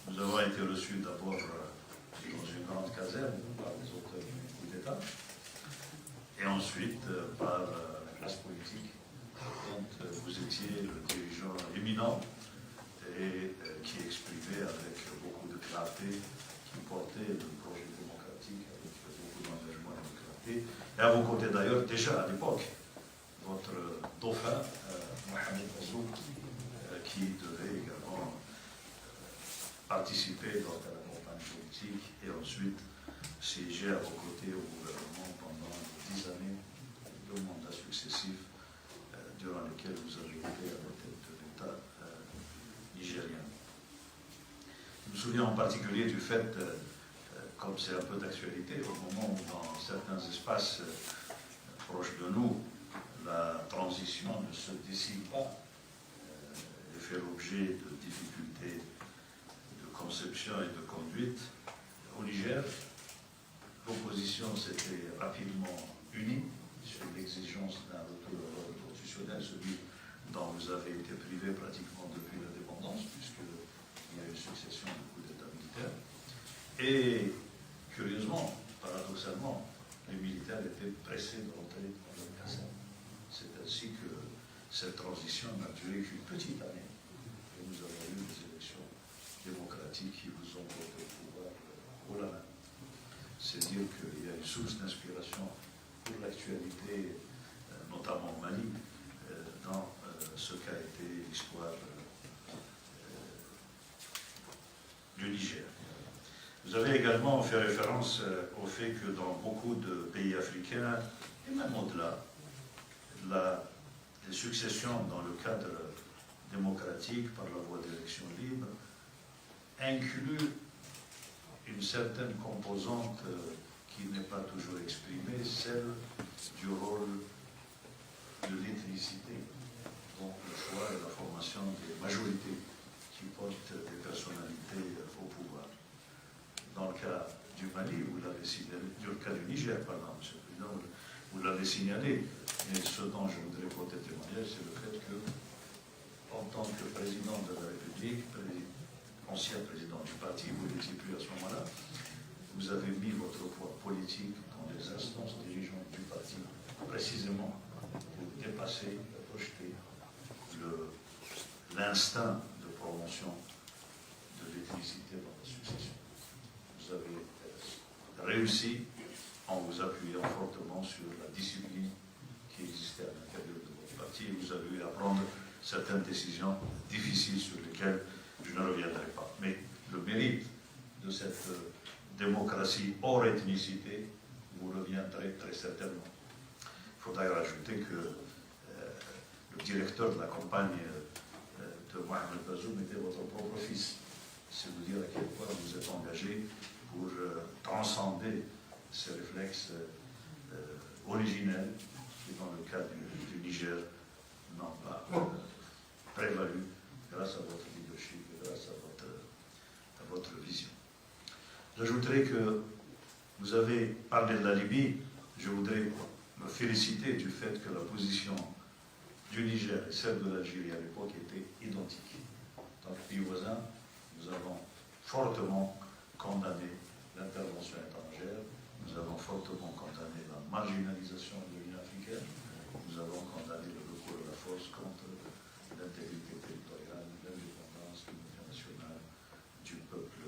Nous avons été reçus d'abord dans une grande caserne par les auteurs du coup d'État, et ensuite par la classe politique dont vous étiez le dirigeant éminent et qui exprimait avec beaucoup de clarté, qui portait le projet démocratique avec beaucoup d'engagement et de clarté. Et à vos côtés d'ailleurs, déjà à l'époque, votre dauphin, Mohamed Bazoum, qui devait également participer dans la campagne politique et ensuite siéger à vos côtés au gouvernement pendant 10 années, 2 mandats successifs durant lesquels vous avez été à la tête de l'État nigérien. Je me souviens en particulier du fait, comme c'est un peu d'actualité, au moment où dans certains espaces proches de nous, la transition ne se décide pas et fait l'objet de difficultés de conception et de conduite. Au Niger, l'opposition s'était rapidement unie sur l'exigence d'un retour à l'ordre constitutionnel, celui dont vous avez été privé pratiquement depuis l'indépendance, puisqu'il y a eu une succession de coups d'État militaires. Et curieusement, paradoxalement, les militaires étaient pressés de rentrer dans leur caserne. C'est ainsi que cette transition n'a duré qu'une petite année. Et nous avons eu des élections démocratiques qui vous ont porté le pouvoir haut la main. C'est dire qu'il y a une source d'inspiration pour l'actualité, notamment au Mali, dans ce qu'a été l'histoire du Niger. Vous avez également fait référence au fait que dans beaucoup de pays africains, et même au-delà, les successions dans le cadre démocratique par la voie d'élections libres incluent une certaine composante qui n'est pas toujours exprimée, celle du rôle de l'ethnicité, donc le choix et la formation des majorités qui portent des personnalités au pouvoir. Dans le cas du Mali, vous l'avez signalé, dans le cas du Niger, pardon, M. le Président, vous l'avez signalé, mais ce dont je voudrais porter témoignage, c'est le fait que, en tant que président de la République, ancien président du parti, vous n'étiez plus à ce moment-là, vous avez mis votre poids politique dans les instances dirigeantes du parti, précisément pour dépasser, rejeter l'instinct de promotion de l'ethnicité dans la succession. Vous avez réussi en vous appuyant fortement sur la discipline qui existait à l'intérieur de votre parti et vous avez eu à prendre certaines décisions difficiles sur lesquelles je ne reviendrai pas. Mais le mérite de cette démocratie hors ethnicité vous reviendrez très certainement. Il faudra rajouter que le directeur de la campagne de Mohamed Bazoum était votre propre fils. C'est vous dire à quel point vous êtes engagé pour transcender ces réflexes originels qui, dans le cas du Niger, n'ont pas prévalu grâce à votre leadership et grâce à votre vision. J'ajouterai que vous avez parlé de la Libye. Je voudrais me féliciter du fait que la position du Niger et celle de l'Algérie à l'époque étaient identiques. Dans le pays voisin, nous avons fortement condamné l'intervention étrangère, nous avons fortement condamné la marginalisation de l'Union africaine, nous avons condamné le recours à la force contre l'intégrité territoriale, l'indépendance, l'unité nationale du peuple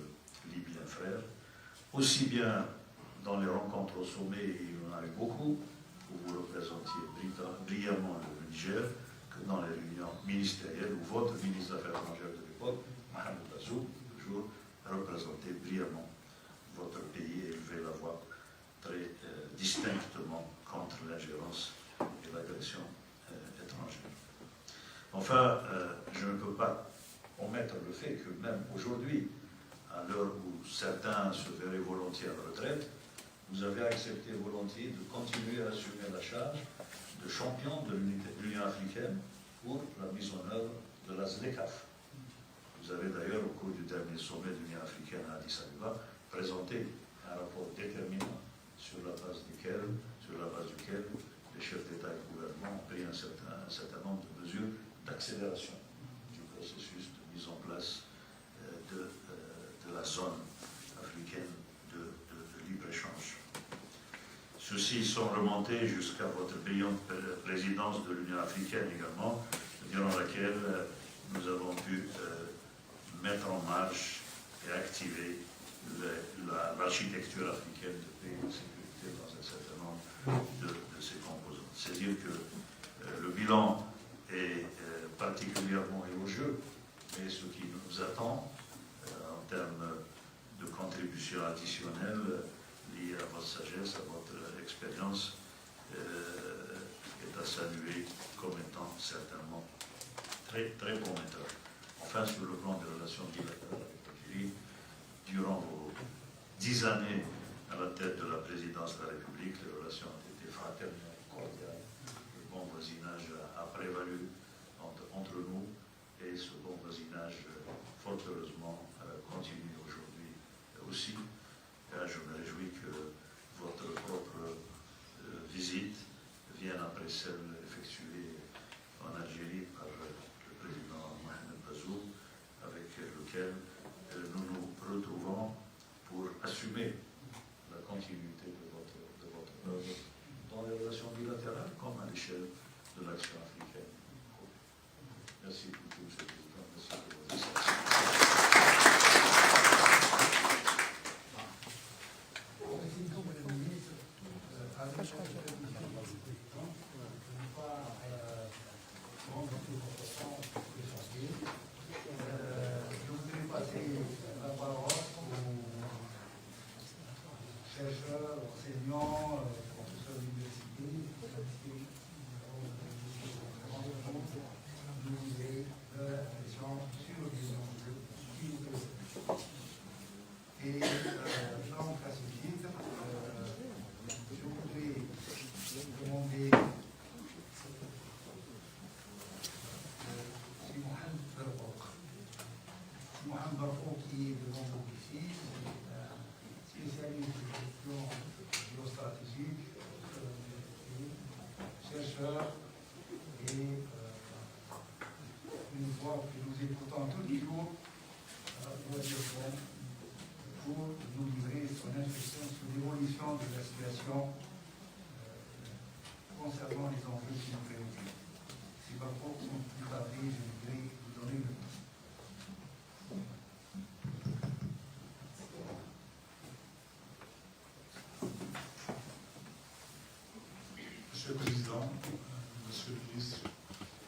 libyen frère, aussi bien dans les rencontres au sommet, et il y en a eu beaucoup, où vous représentiez brillamment le Niger, que dans les réunions ministérielles où votre ministre des Affaires étrangères de l'époque, Mohamed Bazoum, toujours représentait brillamment votre pays et élevait la voix très distinctement contre l'ingérence et l'agression étrangère. Enfin, je ne peux pas omettre le fait que même aujourd'hui, à l'heure où certains se verraient volontiers à la retraite, vous avez accepté volontiers de continuer à assumer la charge de champion de l'Union africaine pour la mise en œuvre de la ZLECAf. Vous avez d'ailleurs, au cours du dernier sommet de l'Union africaine à Addis Abeba, présenté un rapport déterminant sur la base duquel les chefs d'État et de gouvernement ont pris un certain nombre de mesures d'accélération du processus de mise en place de la zone africaine de libre-échange. Ceux-ci sont remontés jusqu'à votre brillante présidence de l'Union africaine également, durant laquelle nous avons pu mettre en marche et activer l'architecture africaine de paix et de sécurité dans un certain nombre de ses composants. C'est dire que le bilan est particulièrement élogieux, mais ce qui nous attend en termes de contribution additionnelle liée à votre sagesse, à votre expérience, est à saluer comme étant certainement très, très prometteur. Enfin, sur le plan des relations bilatérales avec l'Algérie, durant vos 10 années à la tête de la présidence de la République, les relations ont été fraternelles, cordiales. Le bon voisinage a prévalu entre nous et ce bon voisinage, fort heureusement, continue aujourd'hui aussi. Je me réjouis que votre propre visite vienne après celle effectuée en Algérie par le président Mohamed Bazoum, avec lequel nous nous retrouvons pour assumer la continuité de votre œuvre dans les relations bilatérales comme à l'échelle de l'action africaine. Merci beaucoup, M. le Président. Merci pour votre attention. Je voudrais passer la parole aux chercheurs, enseignants, professeurs d'université, nous aient leur impression sur les enjeux qui nous préoccupent. Et donc, à ce titre, je voudrais demander Mohamed Barfouk qui est devant vous ici, spécialiste de questions géostratégiques, chercheur, et une voix que nous écoutons tous les jours pour nous livrer son impression sur l'évolution de la situation concernant les enjeux qui nous préoccupent. Si Barfouk sont plus tardés, je voudrais vous donner le mot. Monsieur le Président, Monsieur le Ministre,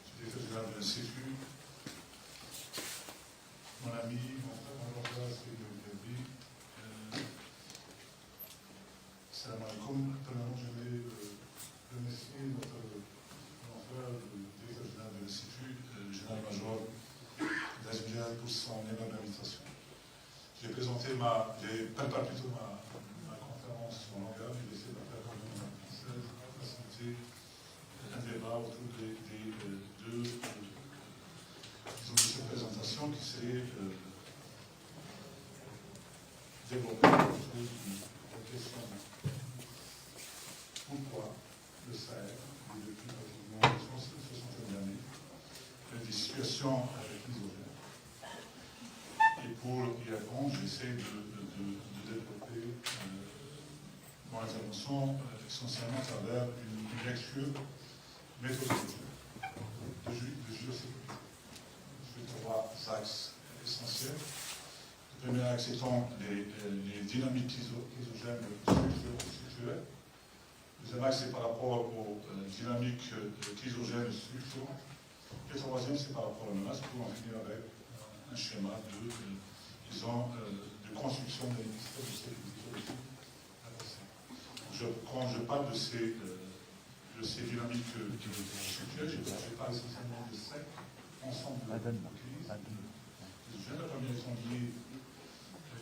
Secrétaire général de l'Institut, mon ami, mon frère, mon Georges et le Gabi, salam alaikum. Premièrement, j'aimerais remercier mon frère, le directeur général de l'Institut, le général-major d'Azimjad, pour son aimable invitation. J'ai préparé plutôt ma conférence en langage, j'ai essayé de la faire en française, pour faciliter un débat autour des deux, disons, de cette présentation. nation qui serait développée autour d'une question de pourquoi le Sahel, depuis pratiquement 60 années, des situations avec l'isogène. Et pour y répondre, j'essaie de développer mon intervention essentiellement à travers une lecture méthodologique de géosécurité. Sur 3 axes essentiels. Le premier axe étant les dynamiques isogènes structurelles. Le deuxième axe, c'est par rapport aux dynamiques isogènes structurantes. Et le troisième, c'est par rapport à la menace, pour en finir avec un schéma de construction d'un système de sécurité. Quand je parle de ces dynamiques structurelles, je parle essentiellement de 5 ensembles de crises. La première étant liée,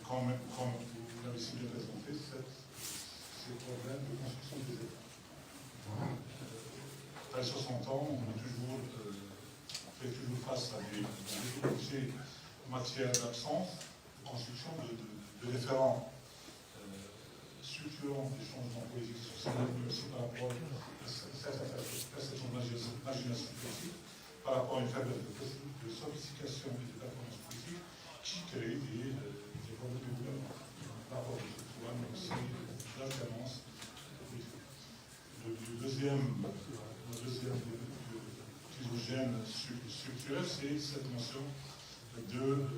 comme vous l'avez si bien présenté, ces problèmes de construction des États. Dans les 60 ans, on fait toujours face à des difficultés en matière d'absence, de construction de référents structurants des changements politiques et sociaux, mais aussi par rapport à certaines perceptions d'imagination politique, par rapport à une faible de sophistication et de performance politique qui crée des problèmes de gouvernement, par rapport au pouvoir, mais aussi d'alternance politique. Le deuxième isogène structurel, c'est cette notion de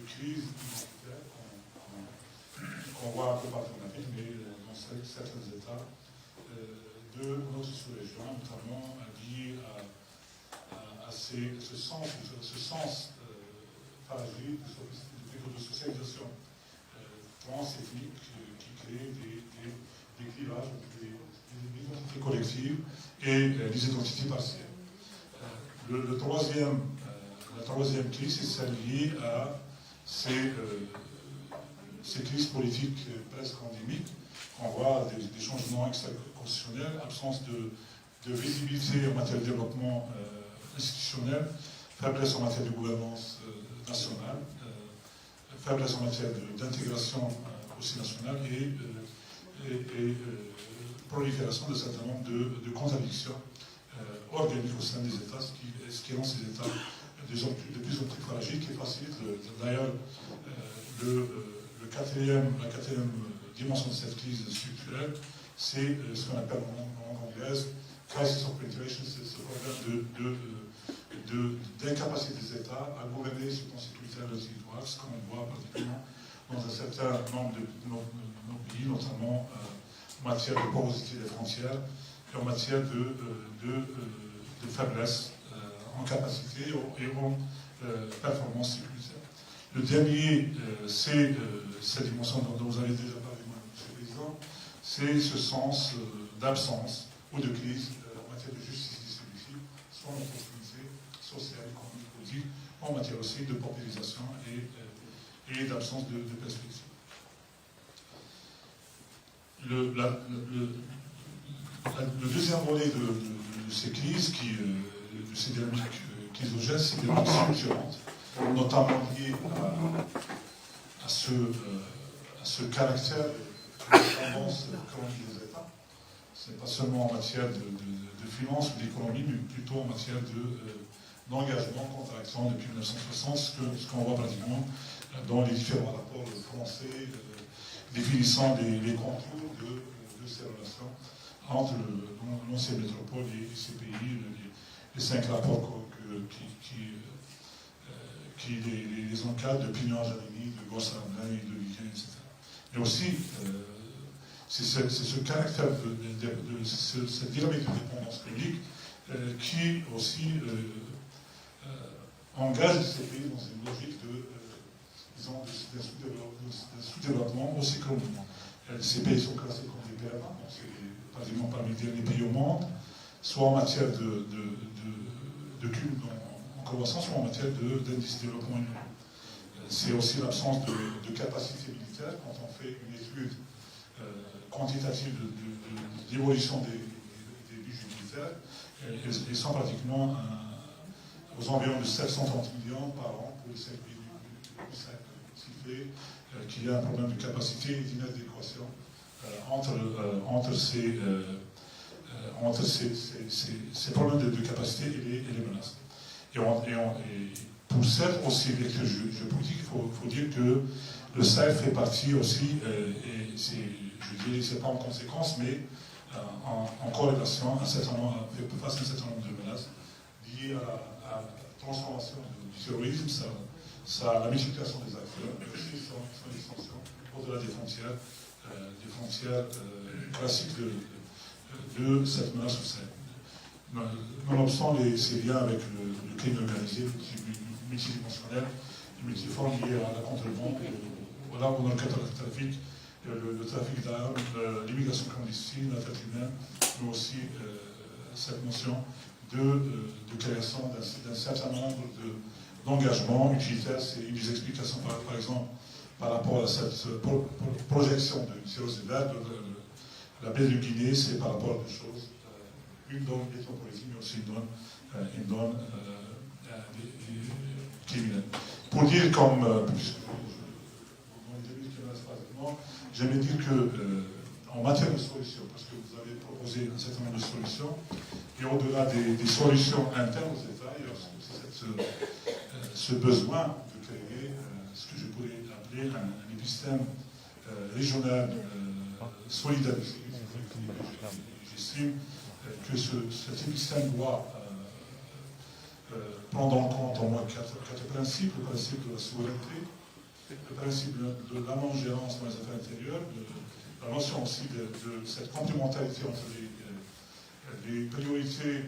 crise identitaire qu'on voit un peu partout en Afrique, mais dans certains États de notre sous-région, notamment lié à ce sens fragile de socialisation transethnique qui crée des clivages, des identités collectives et des identités partielles. La troisième crise, c'est celle liée à ces crises politiques presque endémiques. On voit des changements extra-constitutionnels, absence de visibilité en matière de développement institutionnel, faiblesse en matière de gouvernance nationale, faiblesse en matière d'intégration aussi nationale et prolifération de certain nombre de contradictions organiques au sein des États, ce qui rend ces États de plus en plus fragiles, qui facilite d'ailleurs la quatrième dimension de cette crise structurelle, c'est ce qu'on appelle en langue anglaise crisis of penetration, c'est ce problème d'incapacité des États à gouverner sur le plan sécuritaire de leur territoire, ce qu'on voit particulièrement dans un certain nombre de nos pays, notamment en matière de porosité des frontières et en matière de faiblesse en capacité et en performance sécuritaire. Le dernier, c'est cette dimension dont vous avez déjà parlé, M. le Président, c'est ce sens d'absence ou de crise en matière de justice distributive, soit en opportunité sociale, économique, politique, en matière aussi de paupérisation et d'absence de perspective. Le deuxième volet de ces crises, de ces dynamiques isogènes, c'est des dynamiques structurantes, notamment liées à ce caractère de tendance économique des États. Ce n'est pas seulement en matière de finances ou d'économie, mais plutôt en matière d'engagement contractant depuis 1960, ce qu'on voit pratiquement dans les différents rapports français définissant les contours de ces relations entre l'ancienne métropole et ces pays, les 5 rapports qui les encadrent de Pignon à Janini, de Gosselin et de Liguen, etc. Mais aussi, c'est ce caractère cette dynamique de dépendance publique qui aussi engage ces pays dans une logique d'un sous-développement aussi chronique. Ces pays sont classés comme des PMA, donc c'est pratiquement parmi les derniers pays au monde, soit en matière de cube en croissance, soit en matière d'indice de développement humain. C'est aussi l'absence de capacité militaire quand on fait une étude quantitative d'évolution des budgets militaires. Ils sont pratiquement aux environs de 730 millions par an pour les 5 pays du Sahel. Ce qui fait qu'il y a un problème de capacité et d'inadéquation entre ces problèmes de capacité et les menaces. Et pour cette aussi lecture géopolitique, il faut dire que le Sahel fait partie aussi, et je dirais, c'est pas en conséquence, mais en corrélation face à un certain nombre de menaces liées à la transformation du terrorisme, la multiplication des acteurs, mais aussi son extension au-delà des frontières classiques de cette menace au Sahel. Nonobstant ces liens avec le crime organisé, multidimensionnel, multiforme lié à la contrebande, au narcotrafic, le trafic d'armes, l'immigration clandestine, la traite humaine, mais aussi cette notion de création d'un certain nombre d'engagements utilitaires. C'est une des explications, par exemple, par rapport à cette projection de cirrhose verte, la baie de Guinée, c'est par rapport à deux choses. Une donne ethnopolitique, mais aussi une donne criminelle. Pour dire comme, j'aimerais dire qu'en matière de solutions, parce que vous avez proposé un certain nombre de solutions, et au-delà des solutions internes aux États, il y a aussi ce besoin de créer ce que je pourrais appeler un épisystème régional solidarisé. J'estime que cet épisystème doit prendre en compte au moins quatre principes. Le principe de la souveraineté, le principe de la non-gérance dans les affaires intérieures, la notion aussi de cette complémentarité entre les priorités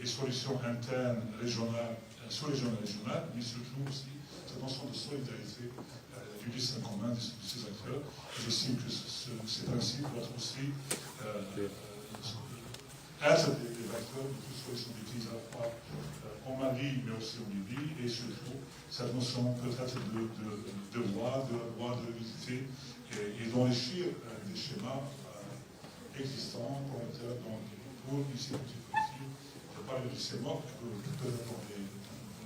et solutions internes, régionales, sous-régionales et régionales, mais surtout aussi cette notion de solidarité du destin commun de ces acteurs. J'estime que ces principes doivent aussi être des acteurs de toute solution de crise, à la fois en Mali, mais aussi en Libye, et surtout cette notion peut-être de loi, de l'unité, et d'enrichir des schémas existants, prometteurs, pour ici, je parle de ces mots que peut-être dans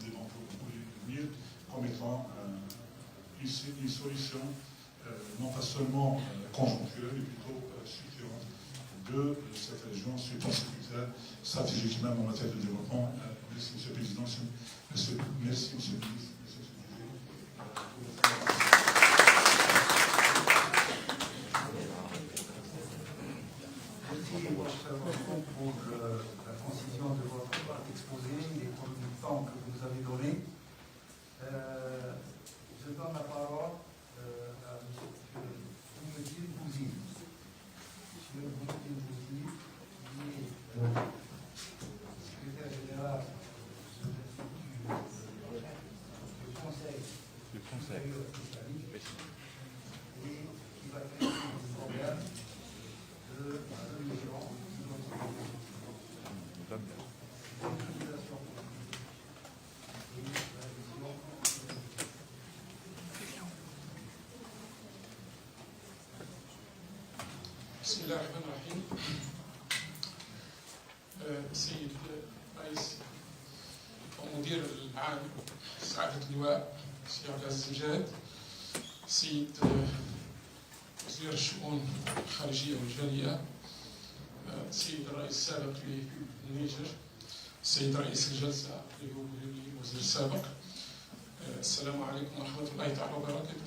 des banques pour mieux, comme étant une solution non pas seulement conjoncturelle, mais plutôt structurante de cette région, sécuritaire, stratégique même en matière de développement. Merci, M. le Président. Merci, M. le Ministre. Pour la concision de votre exposé et pour le temps que vous avez donné. Je donne la parole à M. Boumediene Bouzid. M. Boumediene Bouzid, qui est secrétaire général du Conseil supérieur islamique et qui va faire des organes de la religion. بسم الله الرحمن الرحيم. سيد رئيس ومدير العام سعادة اللواء سيد عبد العزيز الجاد، سيد وزير الشؤون الخارجية والجالية، سيد الرئيس السابق للنيجر، سيد رئيس الجلسة اللي هو الوزير السابق، السلام عليكم ورحمة الله تعالى وبركاته.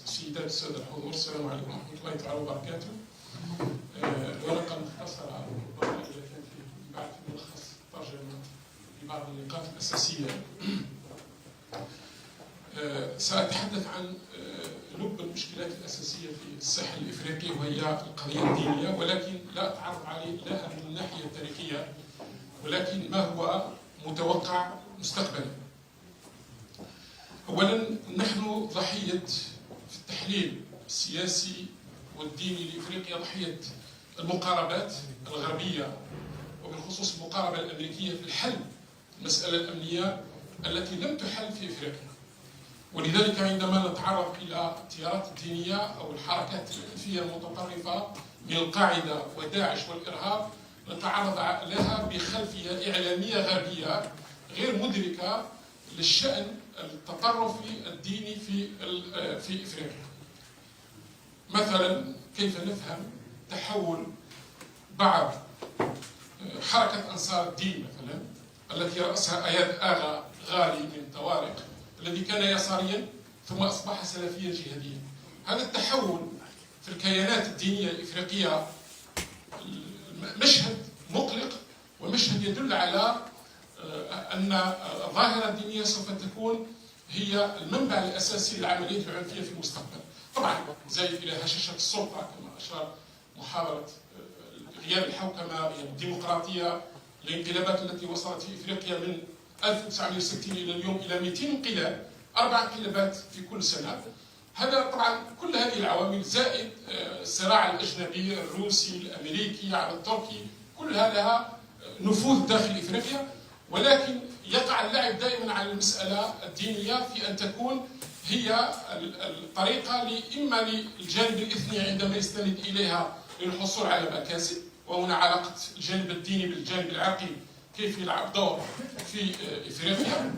سيدات السادة الحضور، السلام عليكم ورحمة الله تعالى وبركاته. الورقة المختصرة ربما إذا كان في بعد ملخص ترجمة لبعض النقاط الأساسية. سأتحدث عن لب المشكلات الأساسية في الساحل الإفريقي، وهي القضية الدينية، ولكن لا أتعرض لها من الناحية التاريخية، ولكن ما هو متوقع مستقبلا. أولا، نحن ضحية في التحليل السياسي والديني لإفريقيا ضحية المقاربات الغربية، وبالخصوص المقاربة الأمريكية في الحل المسألة الأمنية التي لم تحل في إفريقيا. ولذلك عندما نتعرض إلى التيارات الدينية أو الحركات الحلفية المتطرفة من القاعدة وداعش والإرهاب، نتعرض لها بخلفية إعلامية غربية غير مدركة للشأن التطرفي الديني في إفريقيا. مثلا كيف نفهم تحول بعض حركة أنصار الدين مثلا التي رأسها أياد آغا غالي من طوارق الذي كان يساريا ثم أصبح سلفيا جهاديا. هذا التحول في الكيانات الدينية الإفريقية مشهد مقلق ومشهد يدل على أن الظاهرة الدينية سوف تكون هي المنبع الأساسي للعملية العنفية في المستقبل. طبعا زي إلى هشاشة السلطة كما أشار محاضرة غياب الحوكمة، غياب الديمقراطية، الانقلابات التي وصلت في إفريقيا من 1960 إلى اليوم إلى 200 انقلاب، 4 انقلابات في كل سنة. هذا طبعا كل هذه العوامل زائد الصراع الأجنبي الروسي الأمريكي على التركي، كلها لها نفوذ داخل إفريقيا، ولكن يقع اللعب دائما على المسألة الدينية في أن تكون هي الطريقة إما للجانب الإثني عندما يستند إليها للحصول على مكاسب، وهنا علاقة الجانب الديني بالجانب العرقي كيف يلعب دور في إفريقيا.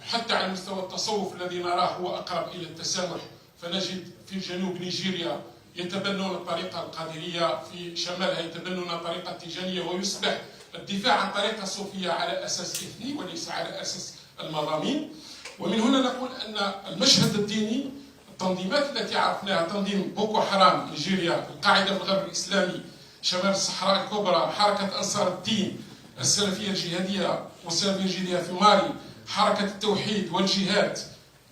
حتى على مستوى التصوف الذي نراه هو أقرب إلى التسامح، فنجد في جنوب نيجيريا يتبنون الطريقة القادرية، في شمالها يتبنون الطريقة التيجانية، ويصبح الدفاع عن طريقة صوفية على أساس إثني وليس على أساس المضامين. ومن هنا نقول أن المشهد الديني، التنظيمات التي عرفناها، تنظيم بوكو حرام نيجيريا، القاعدة في الغرب الإسلامي شمال الصحراء الكبرى، حركة أنصار الدين السلفية الجهادية والسلفية الجهادية في مالي، حركة التوحيد والجهاد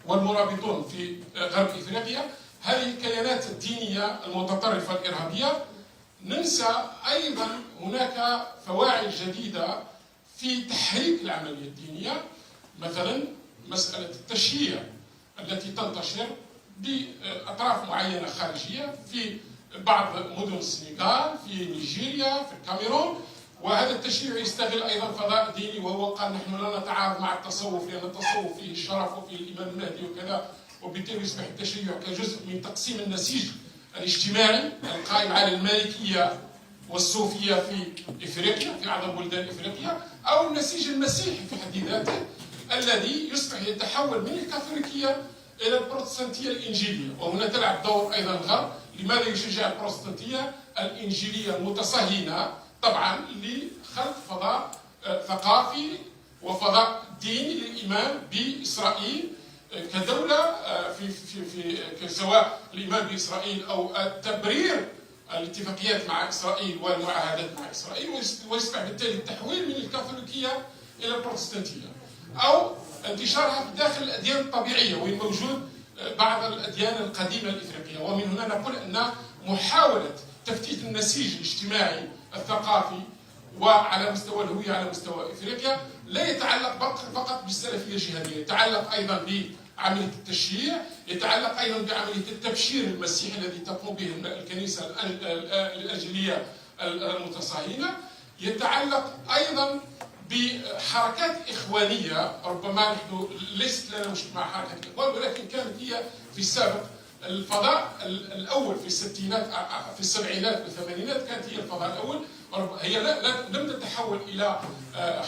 والمرابطون في غرب إفريقيا، هذه الكيانات الدينية المتطرفة الإرهابية. ننسى أيضا هناك فواعل جديدة في تحريك العملية الدينية، مثلا مسألة التشييع التي تنتشر بأطراف معينة خارجية في بعض مدن السنغال، في نيجيريا، في الكاميرون. وهذا التشييع يستغل أيضا فضاء ديني، وهو قال نحن لا نتعارض مع التصوف لأن التصوف فيه الشرف وفيه الإمام المهدي وكذا، وبالتالي يصبح التشيع كجزء من تقسيم النسيج الاجتماعي القائم على المالكية والصوفية في إفريقيا، في أعظم بلدان إفريقيا، أو النسيج المسيحي في حد ذاته الذي يصبح يتحول من الكاثوليكية إلى البروتستانتية الإنجيلية. وهنا تلعب دور أيضا الغرب. لماذا يشجع البروتستانتية الإنجيلية المتصهينة؟ طبعا لخلق فضاء ثقافي وفضاء ديني للإيمان بإسرائيل كدولة، في سواء الإيمان بإسرائيل أو تبرير الاتفاقيات مع إسرائيل والمعاهدات مع إسرائيل، ويصبح بالتالي التحويل من الكاثوليكية إلى البروتستانتية، أو انتشارها في داخل الأديان الطبيعية وين موجود بعض الأديان القديمة الإفريقية. ومن هنا نقول أن محاولة تفتيت النسيج الاجتماعي الثقافي وعلى مستوى الهوية على مستوى إفريقيا لا يتعلق فقط بالسلفية الجهادية، يتعلق أيضا بعملية التشييع، يتعلق أيضا بعملية التبشير المسيحي الذي تقوم به الكنيسة الأنجيلية المتصهينة، يتعلق أيضا بحركات إخوانية. ربما نحن ليست لنا مشكلة مع حركة الإخوان، ولكن كانت هي في السابق الفضاء الأول في الستينات، في السبعينات والثمانينات كانت هي الفضاء الأول. هي لم تتحول إلى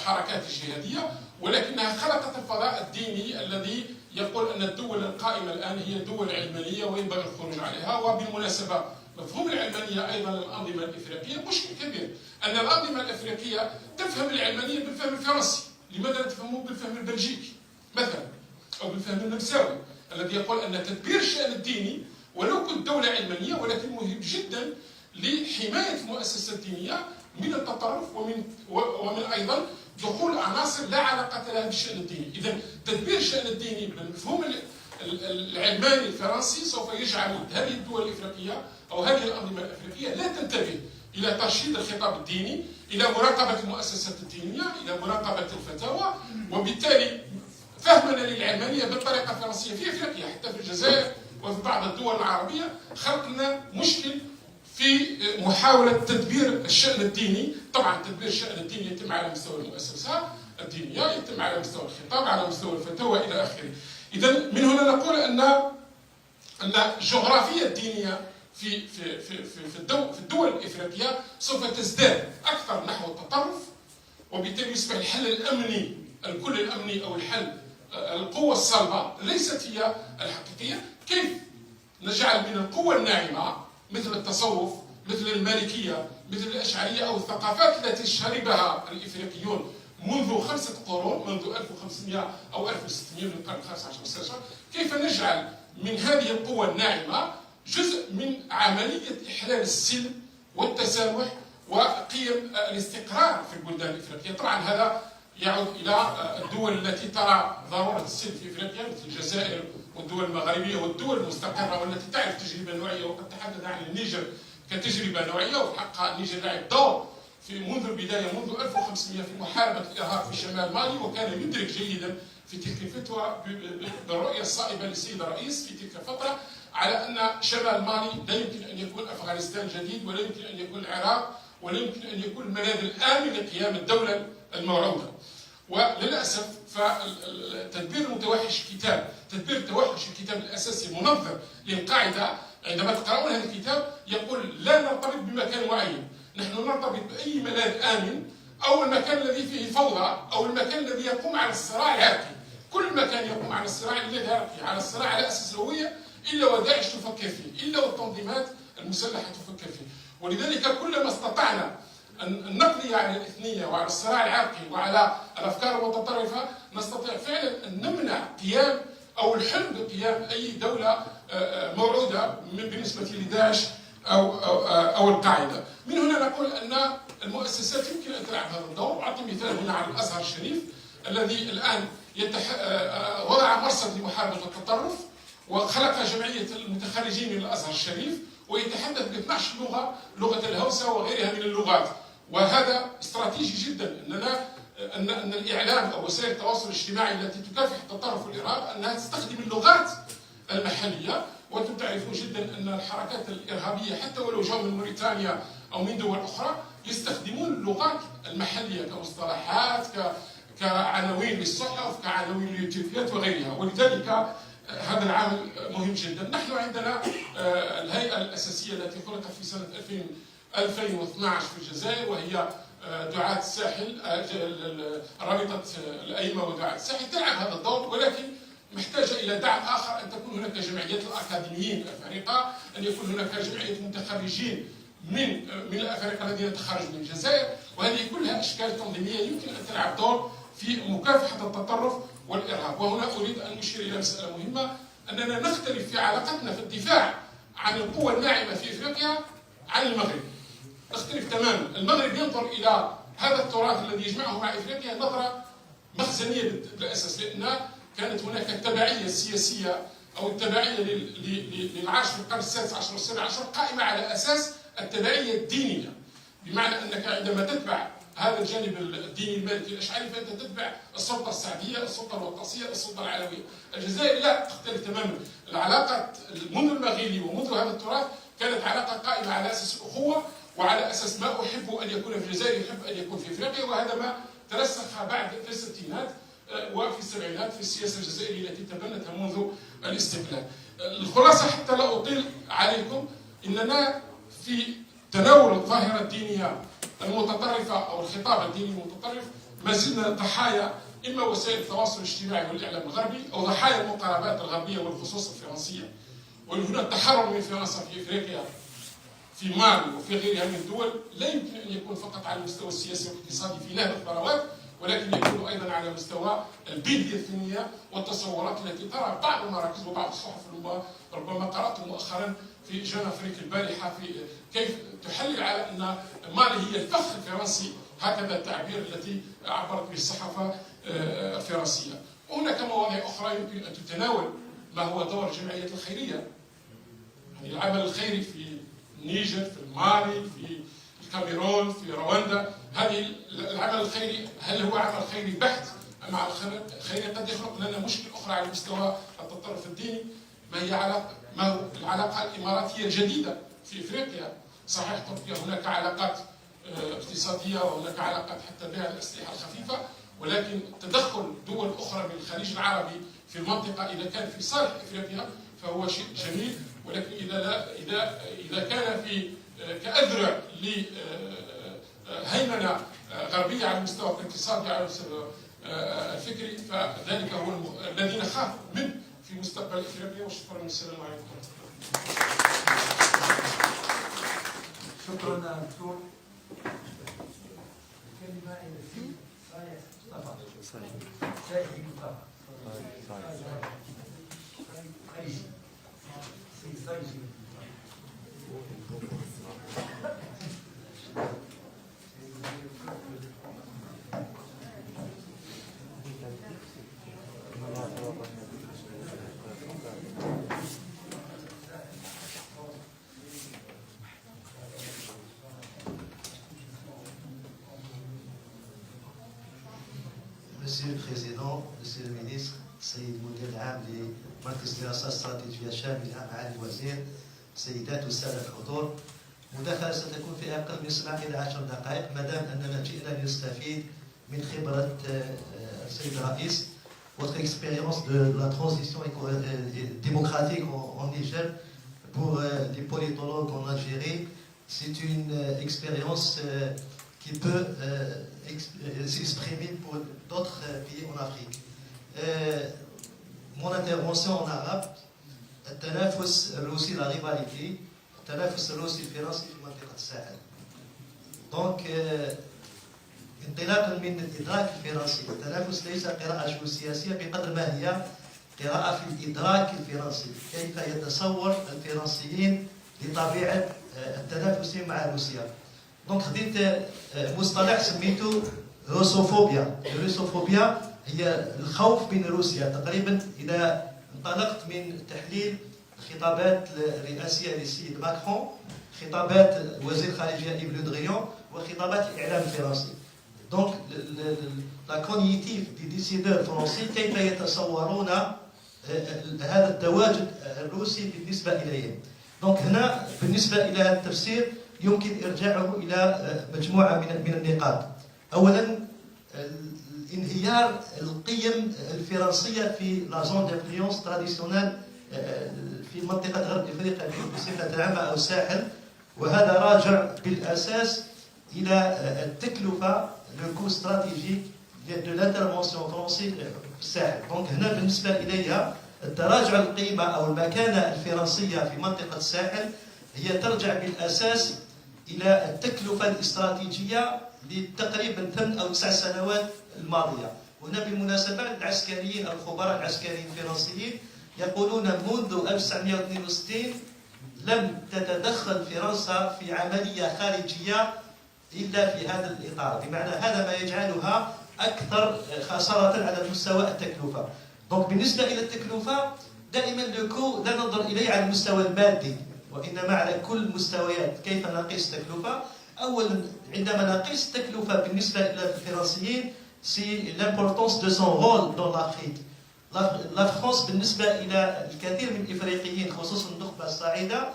حركات جهادية، ولكنها خلقت الفضاء الديني الذي يقول أن الدول القائمة الآن هي دول علمانية وينبغي الخروج عليها. وبالمناسبة مفهوم العلمانية أيضا للأنظمة الإفريقية مشكل كبير، أن الأنظمة الإفريقية تفهم العلمانية بالفهم الفرنسي، لماذا لا تفهموه بالفهم البلجيكي مثلا، أو بالفهم النمساوي الذي يقول أن تدبير الشأن الديني ولو كنت دولة علمانية ولكن مهم جدا لحماية المؤسسة الدينية من التطرف ومن أيضا دخول عناصر لا علاقة لها بالشأن الديني. إذا تدبير الشأن الديني بالمفهوم العلماني الفرنسي سوف يجعل هذه الدول الإفريقية أو هذه الأنظمة الإفريقية لا تنتبه إلى ترشيد الخطاب الديني، إلى مراقبة المؤسسات الدينية، إلى مراقبة الفتاوى، وبالتالي فهمنا للعلمانية بالطريقة الفرنسية في أفريقيا حتى في الجزائر وفي بعض الدول العربية خلقنا مشكل في محاولة تدبير الشأن الديني. طبعا تدبير الشأن الديني يتم على مستوى المؤسسات الدينية، يتم على مستوى الخطاب، على مستوى الفتاوى إلى آخره. إذا من هنا نقول أن الجغرافية الدينية في الدول الإفريقية سوف تزداد أكثر نحو التطرف، وبالتالي يصبح الحل الأمني الكل الأمني أو الحل القوة الصلبة ليست هي الحقيقية. كيف نجعل من القوة الناعمة مثل التصوف، مثل المالكية، مثل الأشعرية أو الثقافات التي شربها الإفريقيون منذ 5 قرون، منذ 1500 أو 1600 من القرن 15 و16، كيف نجعل من هذه القوة الناعمة جزء من عملية إحلال السلم والتسامح وقيم الاستقرار في البلدان الإفريقية. طبعا هذا يعود إلى الدول التي ترى ضرورة السلم في إفريقيا مثل الجزائر والدول المغربية والدول المستقرة والتي تعرف تجربة نوعية، وقد تحدث عن النيجر كتجربة نوعية، وحقق النيجر لعب دور منذ البداية، منذ 1500 في محاربة الإرهاب في شمال مالي، وكان يدرك جيدا في تلك الفترة بالرؤية الصائبة للسيد الرئيس في تلك الفترة على أن شمال مالي لا يمكن أن يكون أفغانستان جديد، ولا يمكن أن يكون العراق، ولا يمكن أن يكون الملاذ الآمن لقيام الدولة الموعودة. وللأسف فتدبير المتوحش تدبير التوحش الكتاب الأساسي المنظم للقاعدة، عندما تقرؤون هذا الكتاب يقول لا نرتبط بمكان معين، نحن نرتبط بأي ملاذ آمن أو المكان الذي فيه فوضى أو المكان الذي يقوم على الصراع العرقي. كل مكان يقوم على الصراع العرقي، على الصراع على أساس الهوية، إلا وداعش تفكر فيه، إلا والتنظيمات المسلحة تفكر فيه. ولذلك كلما استطعنا أن نقضي على الإثنية وعلى الصراع العرقي وعلى الأفكار المتطرفة، نستطيع فعلا أن نمنع قيام أو الحلم بقيام أي دولة موعودة بالنسبة لداعش أو القاعدة. من هنا نقول أن المؤسسات يمكن أن تلعب هذا الدور. أعطي مثال هنا على الأزهر الشريف الذي الآن وضع مرصد لمحاربة التطرف، وخلق جمعية المتخرجين من الأزهر الشريف، ويتحدث ب 12 لغة، لغة الهوسة وغيرها من اللغات. وهذا استراتيجي جدا أن الإعلام أو وسائل التواصل الاجتماعي التي تكافح التطرف والإرهاب أنها تستخدم اللغات المحلية. وأنتم تعرفون جدا أن الحركات الإرهابية حتى ولو جاءوا من موريتانيا أو من دول أخرى يستخدمون اللغات المحلية كمصطلحات، كعناوين للصحف، كعناوين لليوتيوبيات وغيرها. ولذلك هذا العامل مهم جدا. نحن عندنا الهيئة الأساسية التي خلقت في سنة 2012 في الجزائر، وهي دعاة الساحل، رابطة الأئمة ودعاة الساحل، تلعب هذا الدور، ولكن محتاجة إلى دعم آخر، أن تكون هناك جمعيات الأكاديميين الأفارقة، أن يكون هناك جمعية متخرجين من الأفارقة الذين تخرجوا من الجزائر. وهذه كلها أشكال تنظيمية يمكن أن تلعب دور في مكافحة التطرف والإرهاب. وهنا أريد أن أشير إلى مسألة مهمة، أننا نختلف في علاقتنا في الدفاع عن القوة الناعمة في إفريقيا عن المغرب. نختلف تماما. المغرب ينظر إلى هذا التراث الذي يجمعه مع إفريقيا نظرة مخزنية بالأساس، لأن كانت هناك التبعية السياسية أو التبعية للعاش في القرن السادس عشر والسابع عشر قائمة على أساس التبعية الدينية، بمعنى أنك عندما تتبع هذا الجانب الديني المالكي الأشعري فأنت تتبع السلطة السعدية، السلطة الوطاسية، السلطة العلوية. الجزائر لا، تختلف تماما. العلاقة منذ المغيلي ومنذ هذا التراث كانت علاقة قائمة على أساس الأخوة وعلى أساس ما أحب أن يكون في الجزائر يحب أن يكون في إفريقيا. وهذا ما ترسخ بعد في الستينات وفي السبعينات في السياسة الجزائرية التي تبنتها منذ الاستقلال. الخلاصة حتى لا أطيل عليكم، إننا في تناول الظاهرة الدينية المتطرفة أو الخطاب الديني المتطرف ما زلنا ضحايا إما وسائل التواصل الاجتماعي والإعلام الغربي أو ضحايا المقاربات الغربية والخصوص الفرنسية. وهنا التحرر من فرنسا في إفريقيا في مالي وفي غيرها من الدول لا يمكن أن يكون فقط على المستوى السياسي والاقتصادي في نهب الثروات، ولكن يكون أيضا على مستوى البنية الثانية والتصورات التي ترى بعض المراكز وبعض الصحف. ربما قرأت مؤخرا في جان أفريك البارحة في كيف تحلل على أن مالي هي الفخ الفرنسي، هكذا التعبير التي عبرت به الصحافة الفرنسية. وهناك مواضيع أخرى يمكن أن تتناول ما هو دور الجمعيات الخيرية، يعني العمل الخيري في النيجر، في المالي، في الكاميرون، في رواندا. هذه العمل الخيري هل هو عمل خيري بحت أم عمل خيري قد يخلق لنا مشكلة أخرى على مستوى التطرف الديني؟ ما هو العلاقة الإماراتية الجديدة في إفريقيا؟ صحيح تبقى هناك علاقات اقتصادية وهناك علاقات حتى بيع الأسلحة الخفيفة، ولكن تدخل دول أخرى من الخليج العربي في المنطقة إذا كان في صالح إفريقيا فهو شيء جميل، ولكن إذا كان في كأذرع لهيمنة غربية على المستوى الاقتصادي، على الفكري، فذلك هو الذي نخاف منه في مستقبل افريقيا. وشكرا، والسلام عليكم ورحمه الله. شكرا دكتور. الكلمة إلى السيد صالح مصطفى. صالح Monsieur le Président, Monsieur le Ministre, السيد المدير العام لمركز دراسات استراتيجية شاملة معالي الوزير، سيدات والسادة الحضور، مداخلة ستكون في أقل من 7 إلى 10 دقائق ما دام أننا جئنا لنستفيد من خبرة السيد الرئيس. Votre expérience de la transition démocratique en Niger pour les politologues en Algérie, c'est une expérience qui peut s'exprimer pour d'autres pays en Afrique. Mon intervention en arabe, التنافس الروسي la rivalité, التنافس الروسي الفرنسي في منطقة الساحل. Donc انطلاقا من الإدراك الفرنسي، التنافس ليس قراءة جيوسياسية بقدر ما هي قراءة في الإدراك الفرنسي، كيف يتصور الفرنسيين لطبيعة التنافس مع روسيا. دونك خديت مصطلح سميته روسوفوبيا. الروسوفوبيا هي الخوف من روسيا. تقريبا إذا انطلقت من تحليل الخطابات الرئاسية للسيد ماكرون، خطابات وزير الخارجية إيف لو دريون، وخطابات الإعلام الفرنسي. دونك لا كونيتيف دي ديسيدور فرونسي كيف يتصورون هذا التواجد الروسي بالنسبة إليهم. دونك هنا بالنسبة إلى هذا التفسير يمكن إرجاعه إلى مجموعة من النقاط. أولا انهيار القيم الفرنسية في لا زون دانفلونس تراديسيونال في منطقة غرب إفريقيا بصفة عامة أو الساحل، وهذا راجع بالأساس إلى التكلفة لو كو استراتيجيك دو لانترفونسيون فرونسي في الساحل. دونك هنا بالنسبة إليها التراجع القيمة أو المكانة الفرنسية في منطقة الساحل هي ترجع بالأساس إلى التكلفة الاستراتيجية لتقريبا 8 أو 9 سنوات الماضية. وهنا بالمناسبة العسكريين الخبراء العسكريين الفرنسيين يقولون منذ 1962 لم تتدخل فرنسا في عملية خارجية إلا في هذا الإطار، بمعنى هذا ما يجعلها أكثر خسارة على مستوى التكلفة. دونك بالنسبة إلى التكلفة دائما لوكو لا ننظر إليه على المستوى المادي، وإنما على كل المستويات. كيف نقيس التكلفة؟ أولا عندما نقيس التكلفة بالنسبة إلى الفرنسيين سي لامبورطونس دو سون رول دون لافريك. لا فرنسا بالنسبة إلى الكثير من الإفريقيين خصوصا النخبة الصاعدة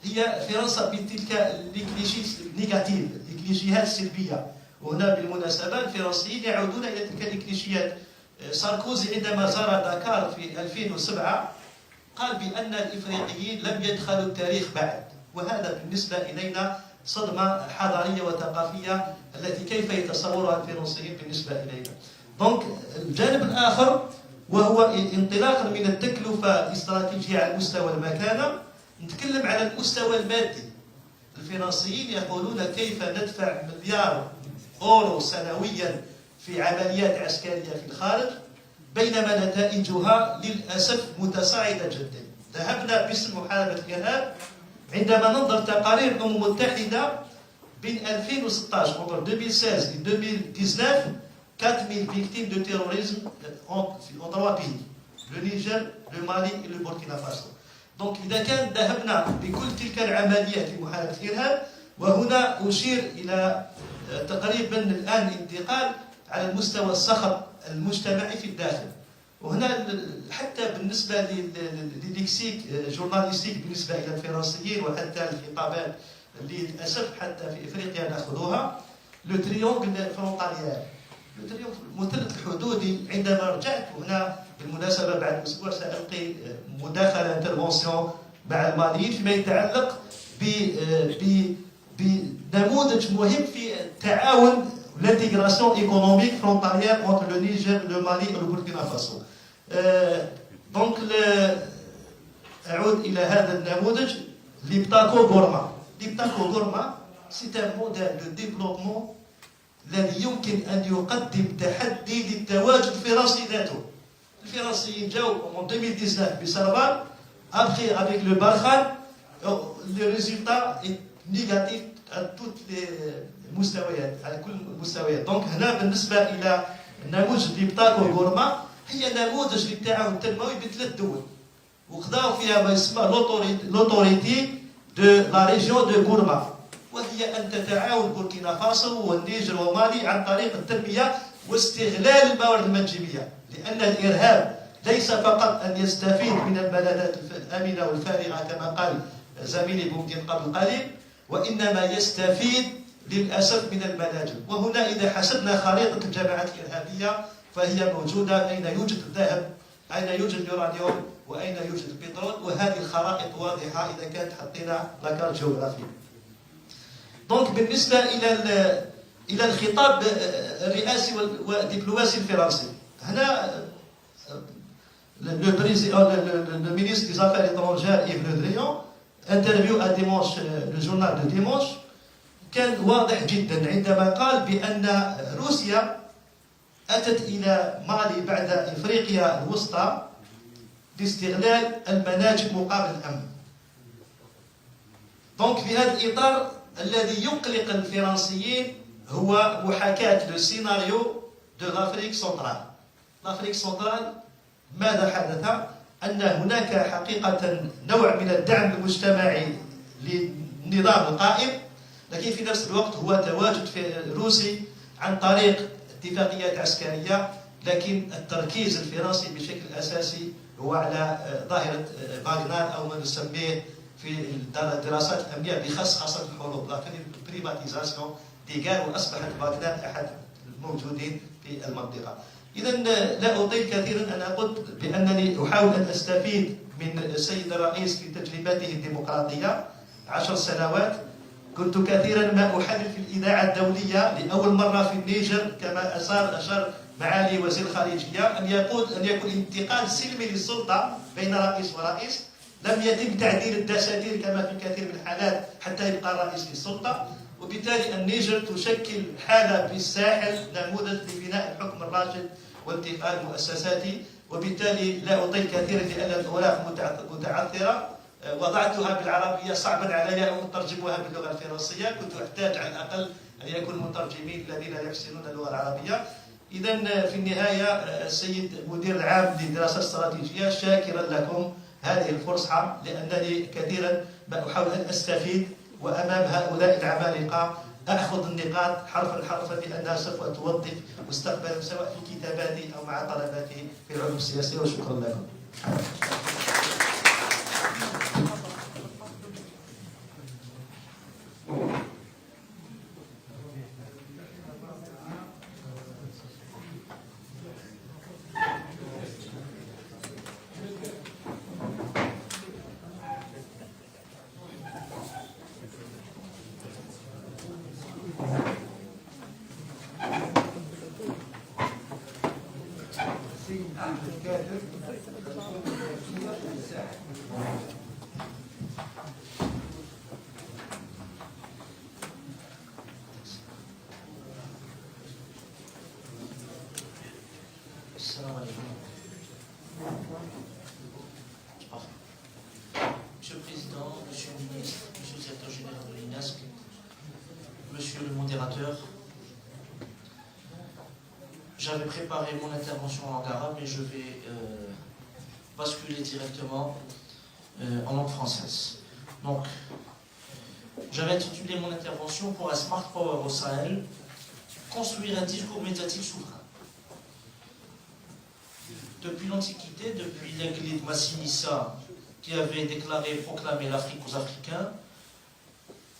هي فرنسا بتلك الكليشي نيجاتيف، الكليشيات السلبية. وهنا بالمناسبة الفرنسيين يعودون إلى تلك الكليشيات. ساركوزي عندما زار داكار في 2007 قال بأن الإفريقيين لم يدخلوا التاريخ بعد، وهذا بالنسبة إلينا صدمة حضارية وثقافية التي كيف يتصورها الفرنسيين بالنسبة إلينا. دونك الجانب الآخر وهو انطلاقا من التكلفة الاستراتيجية على مستوى المكانة، نتكلم على المستوى المادي. الفرنسيين يقولون كيف ندفع مليار أورو سنويا في عمليات عسكرية في الخارج بينما نتائجها للأسف متصاعدة جدا. ذهبنا باسم محاربة الإرهاب عندما ننظر تقارير الأمم المتحدة بين 2016 entre 2016 et 2019 4000 victimes de terrorisme en 3 pays, le Niger, le Mali et le Burkina Faso. Donc إذا كان ذهبنا بكل تلك العمليات لمحاربة الإرهاب، وهنا أشير إلى تقريبا الآن انتقال على المستوى الصخب المجتمعي في الداخل. وهنا حتى بالنسبة للليكسيك جورناليستيك بالنسبة إلى الفرنسيين وحتى الخطابات اللي للأسف حتى في إفريقيا نأخذوها، لو تريونغل فرونتاليير، لو تريونغل المثلث الحدودي. عندما رجعت وهنا بالمناسبة بعد أسبوع سألقي مداخلة انترفونسيون مع الماليين فيما يتعلق بنموذج مهم في التعاون l'intégration économique frontalière entre le Niger, le Mali et le Burkina Faso. Donc, أعود إلى هذا النموذج لبتاكو غورما. لبتاكو غورما c'est un modèle de développement الذي يمكن أن يقدم تحدي للتواجد الفرنسي ذاته. الفرنسيين جاوا en 2019 بسربان après avec le Barkhane le résultat est négatif à toutes les مستويات على كل المستويات. دونك هنا بالنسبة إلى نموذج لبتاكو غورما هي نموذج للتعاون التنموي بثلاث دول وخذاو فيها ما يسمى لوتوريتي دو لا ريجيون دو غورما وهي أن تتعاون بوركينا فاسو والنيجر ومالي عن طريق التنمية واستغلال الموارد المنجمية لأن الإرهاب ليس فقط أن يستفيد من الملاذات الآمنة والفارغة كما قال زميلي بومدين قبل قليل وإنما يستفيد للأسف من المناجم. وهنا إذا حسبنا خريطة الجماعات الإرهابية فهي موجودة أين يوجد الذهب أين يوجد اليورانيوم وأين يوجد البترول وهذه الخرائط واضحة إذا كانت حطينا لاكارت جغرافي. دونك بالنسبة إلى الخطاب الرئاسي والدبلوماسي الفرنسي هنا le ministre des Affaires étrangères Yves Le Drian interview à Dimanche le journal de Dimanche كان واضح جدا عندما قال بأن روسيا أتت إلى مالي بعد إفريقيا الوسطى لاستغلال المناجم مقابل الأمن. دونك في هذا الإطار الذي يقلق الفرنسيين هو محاكاة السيناريو دو لافريك سنترال. لافريك سنترال ماذا حدث؟ أن هناك حقيقة نوع من الدعم المجتمعي للنظام القائم لكن في نفس الوقت هو تواجد روسي عن طريق اتفاقيات عسكرية لكن التركيز الفرنسي بشكل أساسي هو على ظاهرة فاغنر أو ما نسميه في الدراسات الأمنية بخصخصة الحروب لا بريفاتيزاسيون ديغار وأصبحت فاغنر أحد الموجودين في المنطقة. إذا لا أطيل كثيرا أنا قلت بأنني أحاول أن أستفيد من السيد الرئيس في تجربته الديمقراطية 10 سنوات. كنت كثيرا ما أحلل في الإذاعة الدولية لأول مرة في النيجر كما أشار معالي وزير الخارجية أن يكون انتقال سلمي للسلطة بين رئيس ورئيس لم يتم تعديل الدساتير كما في كثير من الحالات حتى يبقى الرئيس للسلطة وبالتالي النيجر تشكل حالة في الساحل نموذج لبناء الحكم الراشد وانتقال مؤسساتي وبالتالي لا أطيل كثيرا لأن الأوراق متعثرة وضعتها بالعربية صعبا علي أن أترجمها باللغة الفرنسية كنت أحتاج على الأقل أن يكون مترجمين الذين يحسنون اللغة العربية. إذا في النهاية السيد المدير العام للدراسات الاستراتيجية شاكرا لكم هذه الفرصة لأنني كثيرا ما أحاول أن أستفيد وأمام هؤلاء العمالقة أخذ النقاط حرفا لأنها سوف توظف مستقبلا سواء في كتاباتي أو مع طلباتي في العلوم السياسية وشكرا لكم. Monsieur le Président, Monsieur le Ministre, Monsieur le Secrétaire Général de l'INASC, Monsieur le modérateur, j'avais préparé mon intervention en langue arabe, mais je vais basculer directement en langue française. Donc, j'avais intitulé mon intervention pour la Smart Power au Sahel, construire un discours médiatique souverain. Depuis l'Antiquité, depuis l'Église de Massinissa, qui avait proclamé l'Afrique aux Africains,